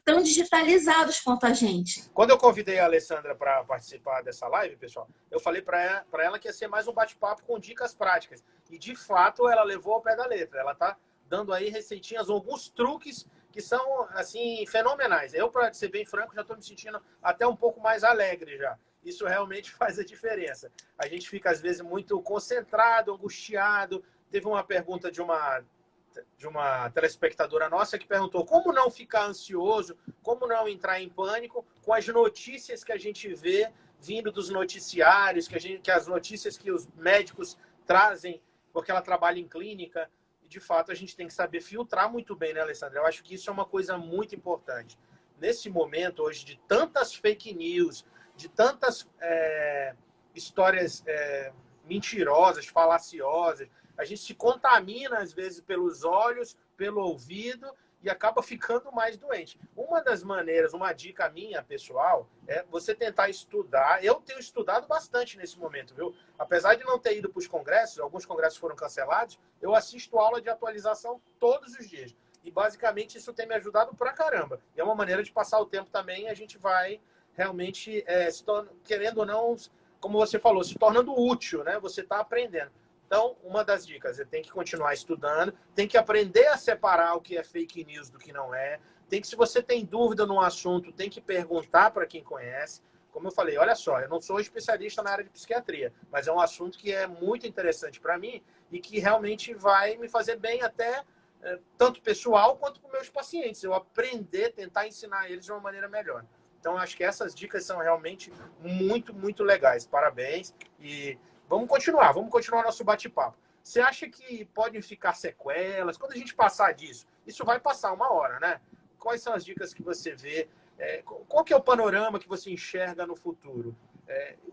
tão digitalizados quanto a gente. Quando eu convidei a Alessandra para participar dessa live, pessoal, eu falei para ela que ia ser mais um bate-papo com dicas práticas. E, de fato, ela levou ao pé da letra. Ela está dando aí receitinhas, alguns truques que são, assim, fenomenais. Eu, para ser bem franco, já estou me sentindo até um pouco mais alegre já. Isso realmente faz a diferença. A gente fica, às vezes, muito concentrado, angustiado. Teve uma pergunta de uma telespectadora nossa que perguntou como não ficar ansioso, como não entrar em pânico com as notícias que a gente vê vindo dos noticiários, que as notícias que os médicos trazem, porque ela trabalha em clínica. E, de fato, a gente tem que saber filtrar muito bem, né, Alessandra? Eu acho que isso é uma coisa muito importante. Nesse momento, hoje, de tantas fake news, de tantas histórias mentirosas, falaciosas, a gente se contamina, às vezes, pelos olhos, pelo ouvido e acaba ficando mais doente. Uma das maneiras, uma dica minha, pessoal, é você tentar estudar. Eu tenho estudado bastante nesse momento, viu? Apesar de não ter ido para os congressos, alguns congressos foram cancelados, eu assisto aula de atualização todos os dias. E, basicamente, isso tem me ajudado pra caramba. E é uma maneira de passar o tempo também, a gente vai realmente, querendo ou não, como você falou, se tornando útil, né? Você está aprendendo. Então, uma das dicas, você tem que continuar estudando, tem que aprender a separar o que é fake news do que não é, se você tem dúvida num assunto, tem que perguntar para quem conhece. Como eu falei, olha só, eu não sou especialista na área de psiquiatria, mas é um assunto que é muito interessante para mim e que realmente vai me fazer bem até tanto pessoal quanto com meus pacientes. Eu aprender, tentar ensinar eles de uma maneira melhor. Então, acho que essas dicas são realmente muito, muito legais. Parabéns e vamos continuar nosso bate-papo. Você acha que podem ficar sequelas? Quando a gente passar disso, isso vai passar uma hora, né? Quais são as dicas que você vê? Qual que é o panorama que você enxerga no futuro?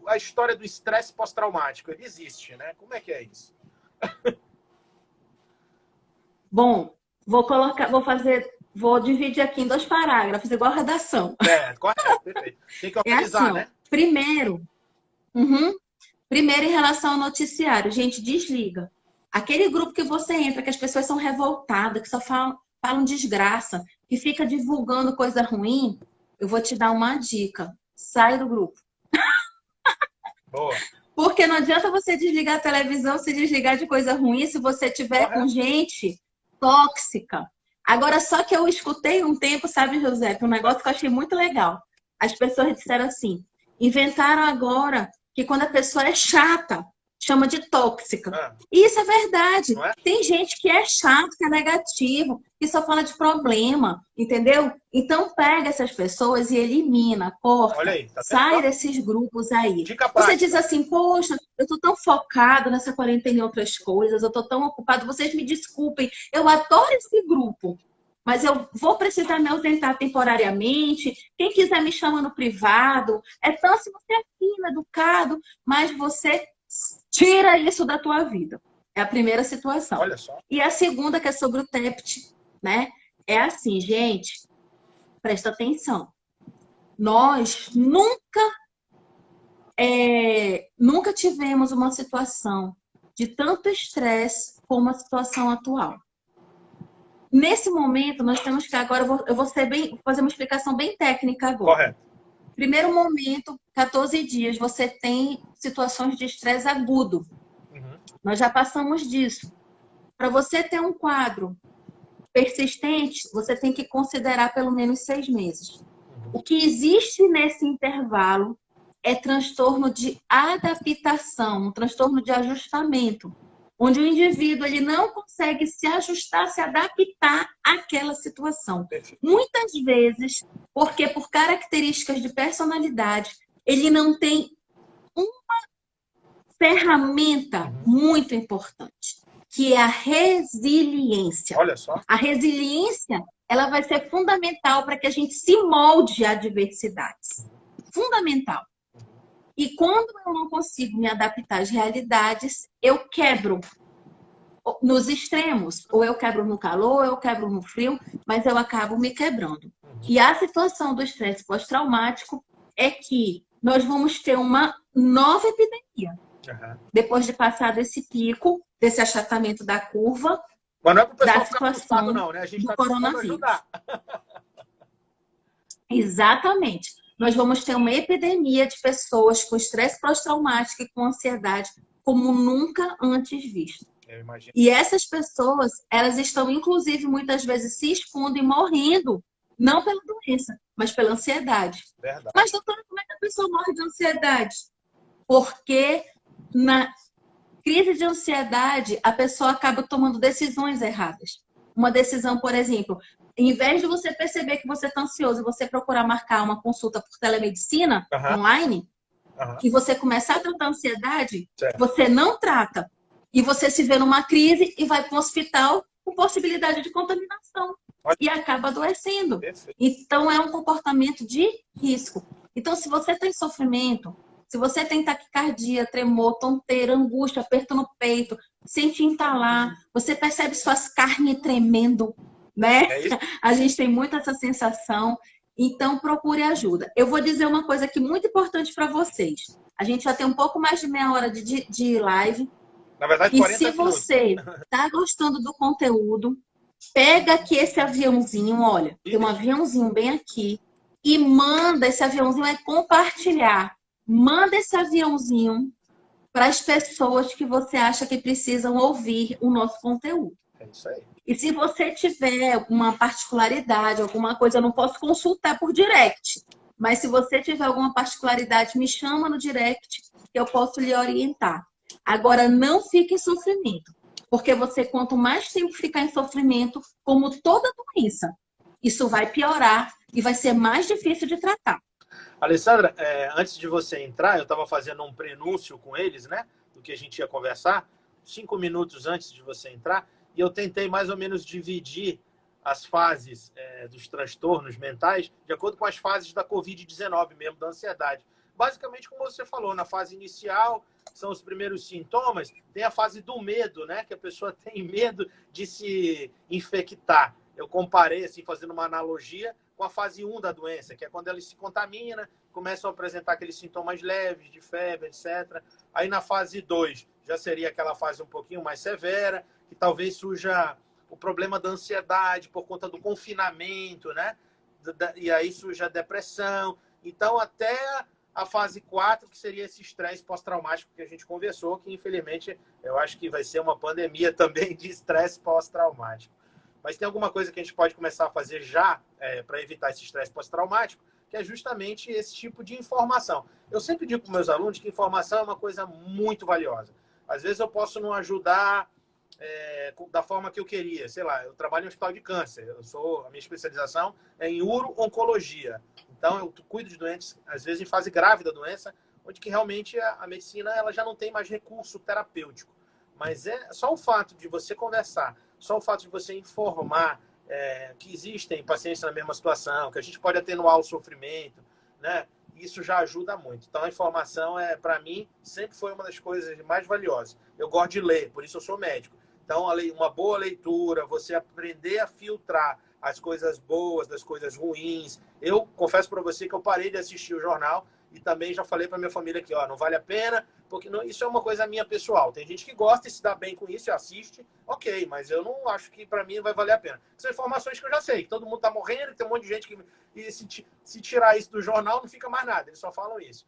A história do estresse pós-traumático, ele existe, né? Como é que é isso? Bom, vou dividir aqui em 2 parágrafos, igual a redação. Correto, perfeito. Tem que É organizar, assim, ó, né? primeiro, em relação ao noticiário, gente, desliga. Aquele grupo que você entra, que as pessoas são revoltadas, que só falam desgraça, que fica divulgando coisa ruim, eu vou te dar uma dica. Sai do grupo. Boa. Porque não adianta você desligar a televisão, se desligar de coisa ruim, se você tiver com gente tóxica. Agora, só que eu escutei um tempo, sabe, José, um negócio que eu achei muito legal. As pessoas disseram assim, inventaram agora que quando a pessoa é chata, chama de tóxica. E isso é verdade. Tem gente que é chato, que é negativo, que só fala de problema, entendeu? Então pega essas pessoas e elimina, corta, olha aí, tá sai desses grupos aí. Dica Você prática. diz assim, poxa, eu tô tão focado nessa quarentena em outras coisas, eu tô tão ocupado, vocês me desculpem, eu adoro esse grupo, mas eu vou precisar me ausentar temporariamente. Quem quiser me chama no privado. É tão se você é fino, educado, mas você tira isso da tua vida. É a primeira situação. Olha só. E a segunda, que é sobre o TEPT, né? É assim, gente, presta atenção. Nós nunca tivemos uma situação de tanto estresse como a situação atual. Nesse momento, nós temos que agora, eu vou fazer uma explicação bem técnica agora. Correto. Primeiro momento, 14 dias, você tem situações de estresse agudo. Nós já passamos disso. Para você ter um quadro persistente, você tem que considerar pelo menos 6 meses. O que existe nesse intervalo é transtorno de adaptação, um transtorno de ajustamento, onde o indivíduo ele não consegue se ajustar, se adaptar àquela situação. Muitas vezes, porque por características de personalidade, ele não tem uma ferramenta muito importante, que é a resiliência. Olha só. A resiliência, ela vai ser fundamental para que a gente se molde a adversidades. Fundamental. E quando eu não consigo me adaptar às realidades, eu quebro nos extremos. Ou eu quebro no calor, ou eu quebro no frio, mas eu acabo me quebrando. E a situação do estresse pós-traumático é que nós vamos ter uma nova epidemia. Depois de passar desse pico, desse achatamento da curva, mas não é para o pessoal da ficar situação não, né? A gente do tá coronavírus. Exatamente. Nós vamos ter uma epidemia de pessoas com estresse pós-traumático e com ansiedade como nunca antes visto. E essas pessoas, elas estão, inclusive, muitas vezes se expondo e morrendo, não pela doença, mas pela ansiedade. Verdade. Mas, doutora, como é que a pessoa morre de ansiedade? Porque na crise de ansiedade, a pessoa acaba tomando decisões erradas. Uma decisão, por exemplo, em vez de você perceber que você está ansioso e você procurar marcar uma consulta por telemedicina online, e você começar a tratar a ansiedade, você não trata. E você se vê numa crise e vai para um hospital com possibilidade de contaminação. E acaba adoecendo. Então, é um comportamento de risco. Então, se você tem sofrimento, se você tem taquicardia, tremor, tonteira, angústia, aperto no peito, sente entalar, você percebe suas carnes tremendo, né? A gente tem muito essa sensação. Então, procure ajuda. Eu vou dizer uma coisa aqui muito importante para vocês. A gente já tem um pouco mais de meia hora de live. Na verdade, 40 e se você está gostando do conteúdo, pega aqui esse aviãozinho, olha, tem um aviãozinho bem aqui, e manda esse aviãozinho, compartilhar. Manda esse aviãozinho para as pessoas que você acha que precisam ouvir o nosso conteúdo. É isso aí. E se você tiver alguma particularidade, alguma coisa, eu não posso consultar por direct. Mas se você tiver alguma particularidade, me chama no direct que eu posso lhe orientar. Agora, não fique em sofrimento. Porque você, quanto mais tempo ficar em sofrimento, como toda doença, isso vai piorar e vai ser mais difícil de tratar. Alessandra, antes de você entrar, eu estava fazendo um prenúncio com eles, né? Do que a gente ia conversar. 5 minutos antes de você entrar, e eu tentei mais ou menos dividir as fases dos transtornos mentais de acordo com as fases da Covid-19 mesmo, da ansiedade. Basicamente, como você falou, na fase inicial, são os primeiros sintomas, tem a fase do medo, né? Que a pessoa tem medo de se infectar. Eu comparei, assim, fazendo uma analogia com a fase 1 da doença, que é quando ela se contamina, começam a apresentar aqueles sintomas leves de febre, etc. Aí na fase 2 já seria aquela fase um pouquinho mais severa, que talvez surja o problema da ansiedade por conta do confinamento, né? E aí surge a depressão. Então, até a fase 4, que seria esse estresse pós-traumático que a gente conversou, que infelizmente eu acho que vai ser uma pandemia também de estresse pós-traumático. Mas tem alguma coisa que a gente pode começar a fazer já para evitar esse estresse pós-traumático, que é justamente esse tipo de informação. Eu sempre digo para meus alunos que informação é uma coisa muito valiosa. Às vezes eu posso não ajudar da forma que eu queria. Sei lá, eu trabalho em um hospital de câncer. A minha especialização é em uro-oncologia. Então, eu cuido de doentes, às vezes, em fase grave da doença, onde que realmente a medicina ela já não tem mais recurso terapêutico. Mas é só o fato de você conversar, só o fato de você informar que existem pacientes na mesma situação, que a gente pode atenuar o sofrimento, né? Isso já ajuda muito. Então, a informação, para mim, sempre foi uma das coisas mais valiosas. Eu gosto de ler, por isso eu sou médico. Então, uma boa leitura, você aprender a filtrar as coisas boas das coisas ruins. Eu confesso para você que eu parei de assistir o jornal e também já falei para minha família que não vale a pena, porque isso é uma coisa minha pessoal. Tem gente que gosta e se dá bem com isso e assiste, ok, mas eu não acho que para mim vai valer a pena. São informações que eu já sei, que todo mundo está morrendo, que tem um monte de gente que... E se tirar isso do jornal, não fica mais nada, eles só falam isso.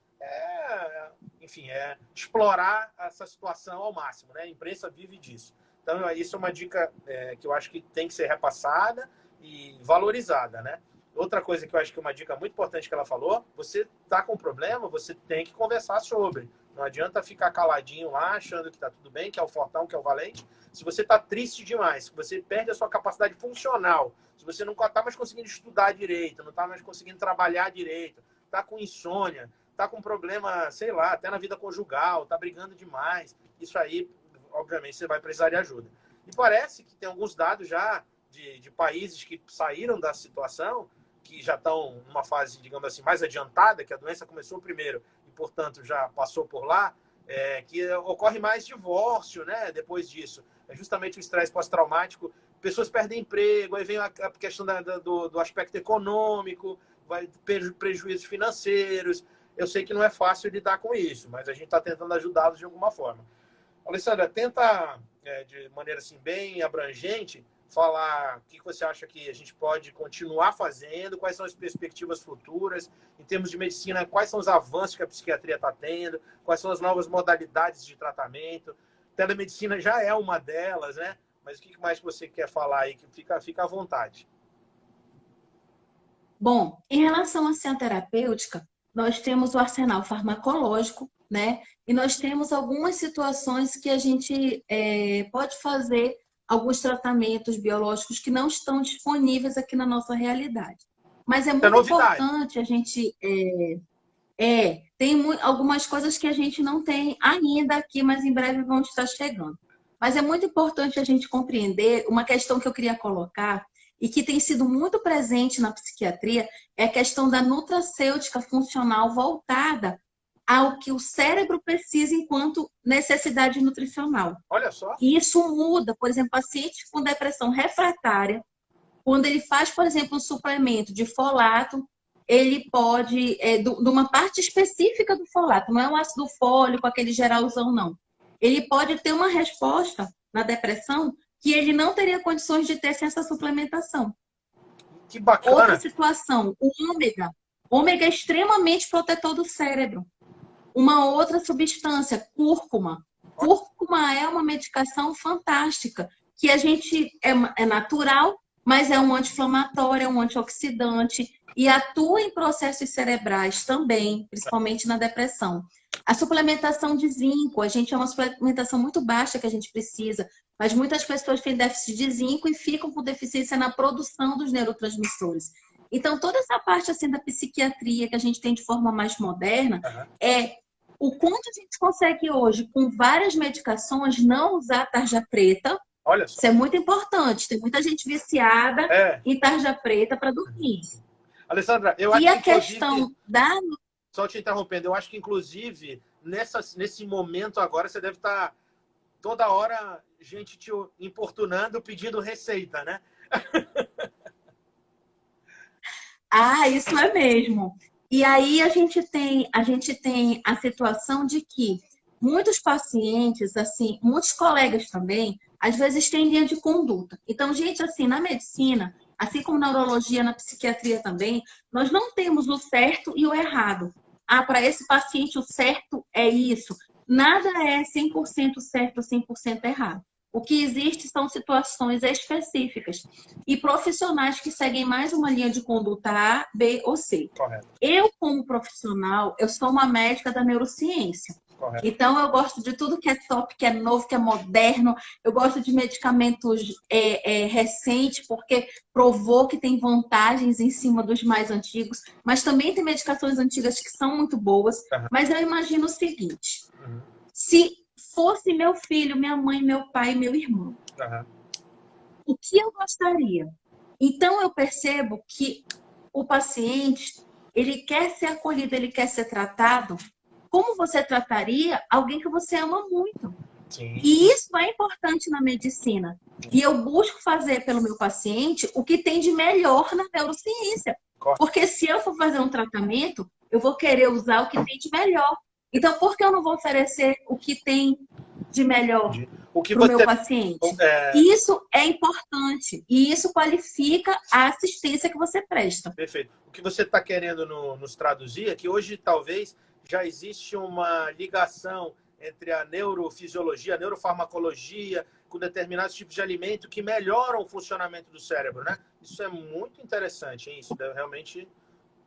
Enfim, explorar essa situação ao máximo, né? A imprensa vive disso. Então, isso é uma dica que eu acho que tem que ser repassada e valorizada, né? Outra coisa que eu acho que é uma dica muito importante que ela falou, você tá com problema, você tem que conversar sobre. Não adianta ficar caladinho lá, achando que tá tudo bem, que é o fortão, que é o valente. Se você tá triste demais, se você perde a sua capacidade funcional, se você não tá mais conseguindo estudar direito, não tá mais conseguindo trabalhar direito, tá com insônia, tá com problema, sei lá, até na vida conjugal, tá brigando demais, isso aí, obviamente, você vai precisar de ajuda. E parece que tem alguns dados já de países que saíram da situação, que já estão numa fase, digamos assim, mais adiantada, que a doença começou primeiro e, portanto, já passou por lá, que ocorre mais divórcio, né, depois disso. É justamente o estresse pós-traumático. Pessoas perdem emprego, aí vem a questão do aspecto econômico, prejuízos financeiros. Eu sei que não é fácil lidar com isso, mas a gente está tentando ajudá-los de alguma forma. Alessandra, tenta, de maneira assim, bem abrangente, falar o que você acha que a gente pode continuar fazendo, quais são as perspectivas futuras, em termos de medicina, quais são os avanços que a psiquiatria está tendo, quais são as novas modalidades de tratamento. Telemedicina já é uma delas, né? Mas o que mais você quer falar aí? Que fica à vontade. Bom, em relação à ciência terapêutica, nós temos o arsenal farmacológico, né? E nós temos algumas situações que a gente pode fazer alguns tratamentos biológicos que não estão disponíveis aqui na nossa realidade. Mas é muito importante a gente... tem algumas coisas que a gente não tem ainda aqui, mas em breve vão estar chegando. Mas é muito importante a gente compreender uma questão que eu queria colocar e que tem sido muito presente na psiquiatria, é a questão da nutracêutica funcional voltada ao que o cérebro precisa enquanto necessidade nutricional. Olha só. E isso muda, por exemplo, paciente com depressão refratária, quando ele faz, por exemplo, um suplemento de folato, ele pode, de uma parte específica do folato, não é um ácido fólico, aquele geralzão, não. Ele pode ter uma resposta na depressão que ele não teria condições de ter sem essa suplementação. Que bacana. Outra situação, o ômega. Ômega é extremamente protetor do cérebro. Uma outra substância, cúrcuma. Cúrcuma é uma medicação fantástica, que a gente é natural, mas é um anti-inflamatório, é um antioxidante e atua em processos cerebrais também, principalmente na depressão. A suplementação de zinco, a gente é uma suplementação muito baixa que a gente precisa, mas muitas pessoas têm déficit de zinco e ficam com deficiência na produção dos neurotransmissores. Então, toda essa parte assim da psiquiatria que a gente tem de forma mais moderna é o quanto a gente consegue hoje, com várias medicações, não usar tarja preta. Olha só. Isso é muito importante. Tem muita gente viciada É. em tarja preta para dormir. Alessandra, eu E acho que, a inclusive, questão da... só te interrompendo, eu acho que, inclusive, nesse momento agora, você deve estar toda hora gente te importunando, pedindo receita, né? Ah, isso é mesmo. E aí a gente tem a situação de que muitos pacientes, assim, muitos colegas também, às vezes têm linha de conduta. Então, gente, assim, na medicina, assim como na urologia, na psiquiatria também, nós não temos o certo e o errado. Ah, para esse paciente o certo é isso. Nada é 100% certo ou 100% errado. O que existe são situações específicas e profissionais que seguem mais uma linha de conduta A, B ou C. Correto, Eu, como profissional, eu sou uma médica da neurociência. correto. Então, eu gosto de tudo que é top, que é novo, que é moderno. Eu gosto de medicamentos recentes, porque provou que tem vantagens em cima dos mais antigos. Mas também tem medicações antigas que são muito boas. Uhum, Mas eu imagino o seguinte: uhum, se fosse meu filho, minha mãe, meu pai, meu irmão, uhum. o que eu gostaria? Então, eu percebo que o paciente, ele quer ser acolhido, ele quer ser tratado. Como você trataria alguém que você ama muito? Sim, E isso é importante na medicina. E eu busco fazer pelo meu paciente o que tem de melhor na neurociência. correto. Porque se eu for fazer um tratamento, eu vou querer usar o que tem de melhor. Então, por que eu não vou oferecer o que tem de melhor O que para o meu você. paciente? É, Isso é importante. E isso qualifica a assistência que você presta. perfeito. O que você está querendo nos traduzir é que hoje talvez já existe uma ligação entre a neurofisiologia, a neurofarmacologia, com determinados tipos de alimento que melhoram o funcionamento do cérebro, né? Isso é muito interessante, hein? Isso realmente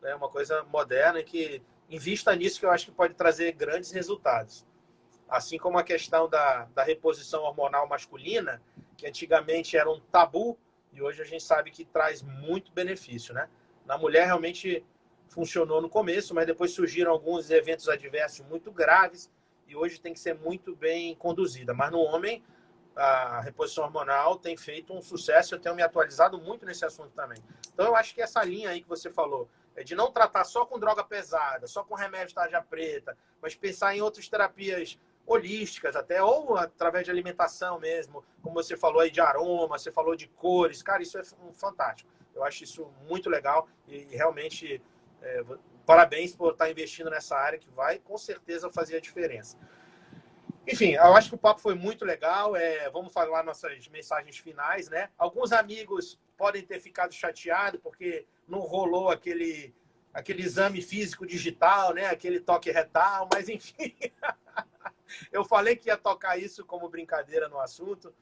é uma coisa moderna e que invista nisso que eu acho que pode trazer grandes resultados. Assim como a questão da reposição hormonal masculina, que antigamente era um tabu, e hoje a gente sabe que traz muito benefício, né? Na mulher realmente funcionou no começo, mas depois surgiram alguns eventos adversos muito graves e hoje tem que ser muito bem conduzida. Mas no homem, a reposição hormonal tem feito um sucesso, eu tenho me atualizado muito nesse assunto também. Então eu acho que essa linha aí que você falou, é de não tratar só com droga pesada, só com remédio de tarja preta, mas pensar em outras terapias holísticas até, ou através de alimentação mesmo, como você falou aí de aroma, você falou de cores, cara, isso é fantástico. Eu acho isso muito legal e realmente parabéns por estar investindo nessa área que vai com certeza fazer a diferença. Enfim, eu acho que o papo foi muito legal. Vamos falar nossas mensagens finais, né? Alguns amigos podem ter ficado chateados porque não rolou aquele exame físico digital, né? Aquele toque retal, mas enfim. Eu falei que ia tocar isso como brincadeira no assunto,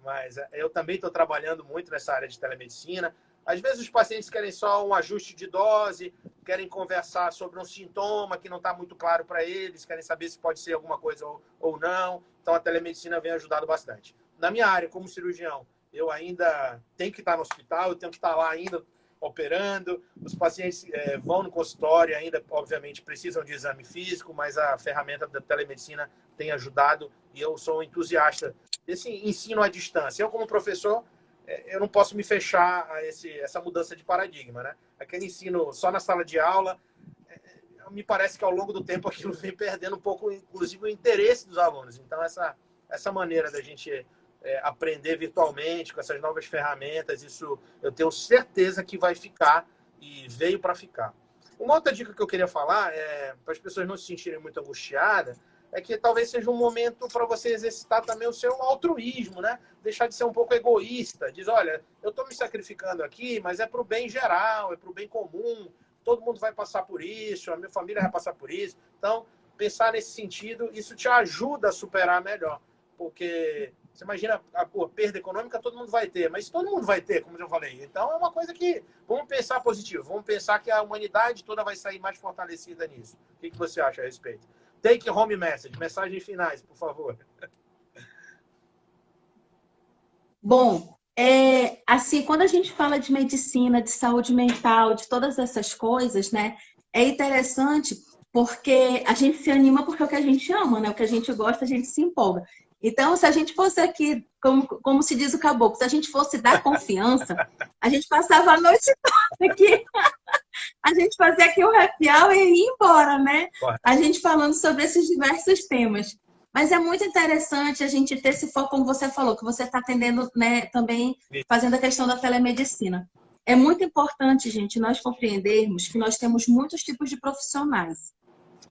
mas eu também estou trabalhando muito nessa área de telemedicina. Às vezes os pacientes querem só um ajuste de dose, querem conversar sobre um sintoma que não está muito claro para eles, querem saber se pode ser alguma coisa ou não. Então a telemedicina vem ajudando bastante. Na minha área, como cirurgião, eu ainda tenho que estar no hospital, eu tenho que estar lá ainda operando. Os pacientes vão no consultório, ainda, obviamente, precisam de exame físico, mas a ferramenta da telemedicina tem ajudado e eu sou um entusiasta desse ensino à distância. Eu, como professor, eu não posso me fechar a essa mudança de paradigma, né? Aquele ensino só na sala de aula, me parece que ao longo do tempo aquilo vem perdendo um pouco, inclusive, o interesse dos alunos. Então, essa maneira da gente aprender virtualmente com essas novas ferramentas, isso eu tenho certeza que vai ficar e veio para ficar. Uma outra dica que eu queria falar, para as pessoas não se sentirem muito angustiadas, é que talvez seja um momento para você exercitar também o seu altruísmo, né? Deixar de ser um pouco egoísta. Diz, olha, eu estou me sacrificando aqui, mas é para o bem geral, é para o bem comum. Todo mundo vai passar por isso, a minha família vai passar por isso. Então, pensar nesse sentido, isso te ajuda a superar melhor. Porque você imagina a perda econômica, todo mundo vai ter, mas todo mundo vai ter, como eu já falei. Então, é uma coisa que vamos pensar positivo, vamos pensar que a humanidade toda vai sair mais fortalecida nisso. O que você acha a respeito? Take home message, mensagens finais, por favor. Bom, assim, quando a gente fala de medicina, de saúde mental, de todas essas coisas, né, é interessante porque a gente se anima porque é o que a gente ama, né? O que a gente gosta, a gente se empolga. Então, se a gente fosse aqui, como se diz o caboclo, se a gente fosse dar confiança, a gente passava a noite toda aqui, a gente fazia aqui o happy hour e ia embora, né? A gente falando sobre esses diversos temas. Mas é muito interessante a gente ter esse foco, como você falou, que você está atendendo, né, também fazendo a questão da telemedicina. É muito importante, gente, nós compreendermos que nós temos muitos tipos de profissionais.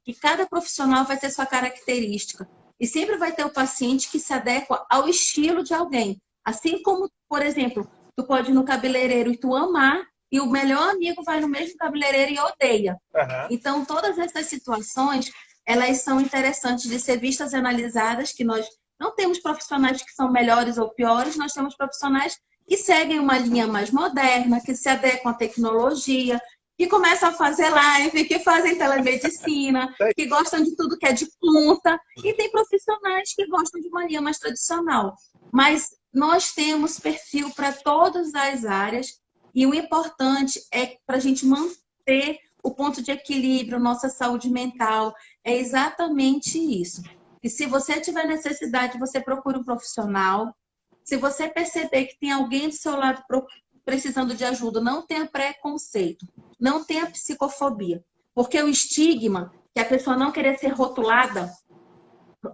E cada profissional vai ter sua característica. E sempre vai ter o paciente que se adequa ao estilo de alguém. Assim como, por exemplo, tu pode ir no cabeleireiro e tu amar, e o melhor amigo vai no mesmo cabeleireiro e odeia. Aham. Então, todas essas situações, elas são interessantes de ser vistas e analisadas, que nós não temos profissionais que são melhores ou piores, nós temos profissionais que seguem uma linha mais moderna, que se adequam à tecnologia, que começam a fazer live, que fazem telemedicina, que gostam de tudo que é de ponta, e tem profissionais que gostam de uma linha mais tradicional. Mas nós temos perfil para todas as áreas, e o importante é para a gente manter o ponto de equilíbrio, nossa saúde mental, é exatamente isso. E se você tiver necessidade, você procura um profissional. Se você perceber que tem alguém do seu lado precisando de ajuda, não tenha preconceito, não tenha psicofobia. Porque o estigma, que a pessoa não querer ser rotulada,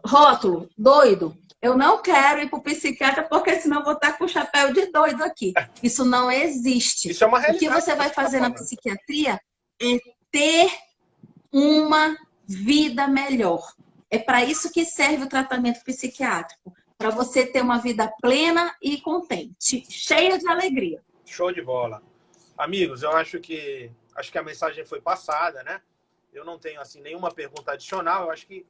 rótulo, doido, eu não quero ir para o psiquiatra porque senão eu vou estar com o chapéu de doido aqui. Isso não existe. Isso é uma O que realidade você que vai você está fazer na falando. psiquiatria é ter uma vida melhor. É para isso que serve o tratamento psiquiátrico, para você ter uma vida plena e contente, cheia de alegria. Show de bola. Amigos, eu acho que a mensagem foi passada, né? Eu não tenho assim nenhuma pergunta adicional. Eu acho que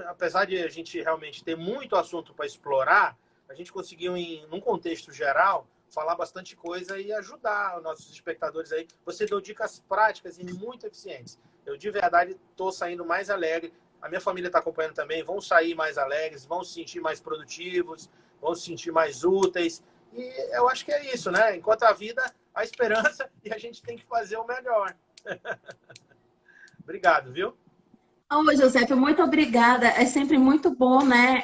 apesar de a gente realmente ter muito assunto para explorar, a gente conseguiu num contexto geral falar bastante coisa e ajudar os nossos espectadores aí. Você deu dicas práticas e muito eficientes. Eu de verdade estou saindo mais alegre. A minha família está acompanhando também. Vão sair mais alegres, vão se sentir mais produtivos, vão se sentir mais úteis. E eu acho que é isso, né? Enquanto a vida, a esperança e a gente tem que fazer o melhor. Obrigado, viu? Ô, Giuseppe, muito obrigada. É sempre muito bom, né?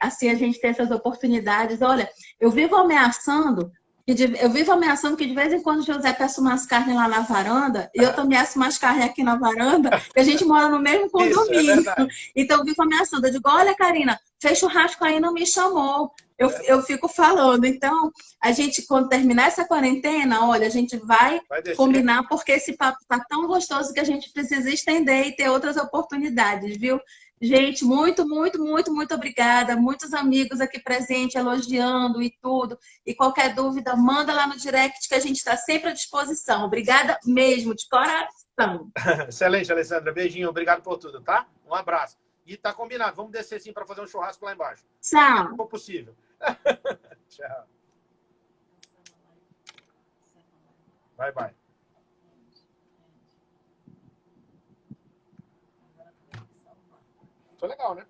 Assim, a gente ter essas oportunidades. Olha, eu vivo ameaçando que de vez em quando o José peça umas carnes lá na varanda, e eu também ameaço umas carnes aqui na varanda, e a gente mora no mesmo Isso, é condomínio. verdade. Então, eu vivo ameaçando. Eu digo, olha, Karina, fez churrasco aí, não me chamou. Eu fico falando. Então, a gente, quando terminar essa quarentena, olha, a gente vai Vai descer. combinar, porque esse papo tá tão gostoso que a gente precisa estender e ter outras oportunidades, viu? Gente, muito, muito, muito, muito obrigada. Muitos amigos aqui presentes elogiando e tudo. E qualquer dúvida, manda lá no direct que a gente está sempre à disposição. Obrigada mesmo, de coração. Excelente, Alessandra. Beijinho. Obrigado por tudo, tá? Um abraço. E tá combinado. Vamos descer sim para fazer um churrasco lá embaixo. Se Tchau. for possível. Tchau. Bye, bye. Foi legal, né?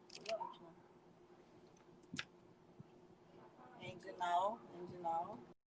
End now.